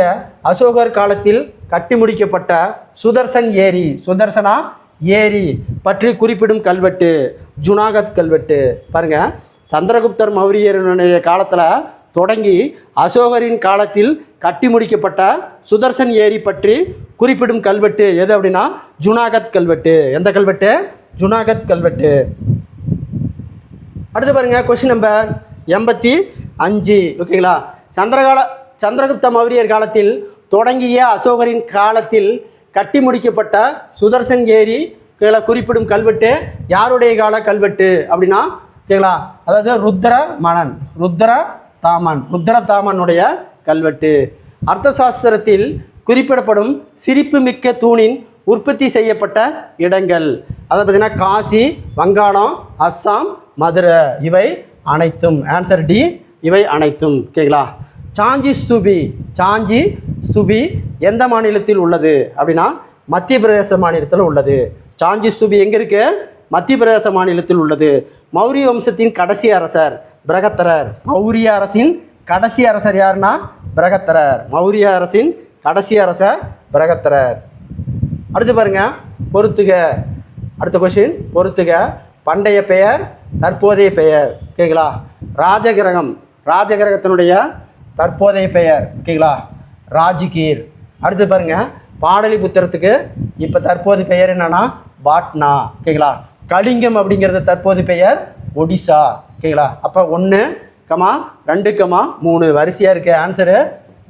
அசோகர் காலத்தில் கட்டி முடிக்கப்பட்ட சுதர்சனா ஏரி பற்றி குறிப்பிடும் கல்வெட்டு ஜுனாகத் கல்வெட்டு. பாருங்க சந்திரகுப்தர் மௌரியருடைய காலத்தில் தொடங்கி அசோகரின் காலத்தில் கட்டி முடிக்கப்பட்ட சுதர்சன் ஏரி பற்றி குறிப்பிடும் கல்வெட்டு எது அப்படின்னா ஜுனாகத் கல்வெட்டு. எந்த கல்வெட்டு? ஜுனாகத் கல்வெட்டு. அடுத்து பாருங்க கொஸ்டின் நம்பர் 85 ஓகேங்களா சந்திரகுப்த மௌரியர் காலத்தில் தொடங்கிய அசோகரின் காலத்தில் கட்டி முடிக்கப்பட்ட சுதர்சன் ஏரி குறிப்பிடும் கல்வெட்டு யாருடைய கால கல்வெட்டு அப்படின்னா ஓகேங்களா அதாவது ருத்ரதாமனுடைய கல்வெட்டு. அர்த்தசாஸ்திரத்தில் குறிப்பிடப்படும் சிரிப்பு மிக்க தூணின் உற்பத்தி செய்யப்பட்ட இடங்கள் அதை பார்த்தீங்கன்னா காசி, வங்காளம், அஸ்ஸாம், மதுரை இவை அனைத்தும். ஆன்சர் டி இவை அனைத்தும் ஓகேங்களா. சாஞ்சி ஸ்தூபி எந்த மாநிலத்தில் உள்ளது அப்படின்னா மத்திய பிரதேச மாநிலத்தில் உள்ளது. சாஞ்சி ஸ்தூபி எங்கே இருக்குது? மத்திய பிரதேச மாநிலத்தில் உள்ளது. மௌரிய வம்சத்தின் கடைசி அரசர் பிரகத்தரர். மௌரிய அரசின் கடைசி அரசர் யாருன்னா பிரகத்தரர். மௌரிய அரசின் கடைசி அரசர் பிரகத்தரர். அடுத்து பாருங்க, பொறுத்துக. அடுத்த கொஸ்டின் பொறுத்துக. பண்டைய பெயர், தற்போதைய பெயர். ஓகேங்களா? ராஜகிரகம், ராஜகிரகத்தினுடைய தற்போதைய பெயர். ஓகேங்களா? ராஜ்கீர். அடுத்து பாருங்க, பாடலிபுத்திரத்துக்கு இப்போ தற்போது பெயர் என்னன்னா பாட்னா. ஓகேங்களா? கலிங்கம் அப்படிங்கிறது தற்போது பெயர் ஒடிசா. ஓகேங்களா? அப்போ 1, 2, 3 வரிசையாக இருக்க ஆன்சரு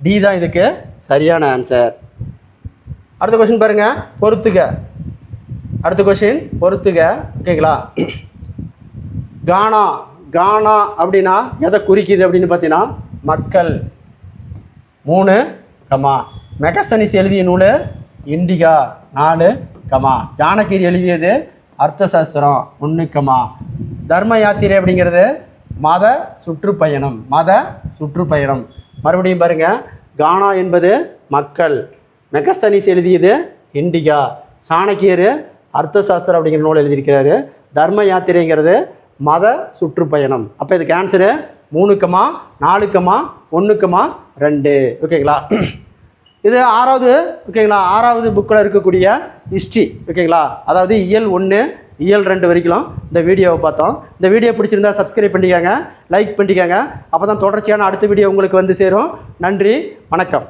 டி தான் இதுக்கு சரியான ஆன்சர். அடுத்த கொஸ்டின் பாருங்க, பொறுத்துக. அடுத்த கொஸ்டின் பொறுத்துக. ஓகேங்களா? கானா, கானா அப்படின்னா எதை குறிக்குது அப்படின்னு பார்த்தீங்கன்னா மக்கள். 3, மெகஸ்தனிஸ் எழுதிய நூல் இண்டிகா. 4, ஜானகீர் எழுதியது அர்த்த சாஸ்திரம். 1, தர்ம யாத்திரை அப்படிங்கிறது மத சுற்றுப்பயணம். மத சுற்றுப்பயணம். மறுபடியும் பாருங்கள், கானா என்பது மக்கள், மெகஸ்தனிஸ் எழுதியது இண்டிகா, சாணக்கியர் அர்த்த சாஸ்திரம் அப்படிங்கிற நூல் எழுதியிருக்கிறாரு, தர்ம யாத்திரைங்கிறது மத சுற்றுப்பயணம். அப்போ இதுக்கு ஆன்சரு 3, 4, 1, 2. ஓகேங்களா? இது 6வது. ஓகேங்களா? 6வது புக்கில் இருக்கக்கூடிய ஹிஸ்ட்ரி. ஓகேங்களா? அதாவது இயல் 1, இயல் 2 வரைக்கும் இந்த வீடியோவை பார்த்தோம். இந்த வீடியோ பிடிச்சிருந்தா சப்ஸ்கிரைப் பண்ணிக்கோங்க, லைக் பண்ணிக்கோங்க. அப்போ தான் தொடர்ச்சியான அடுத்த வீடியோ உங்களுக்கு வந்து சேரும். நன்றி, வணக்கம்.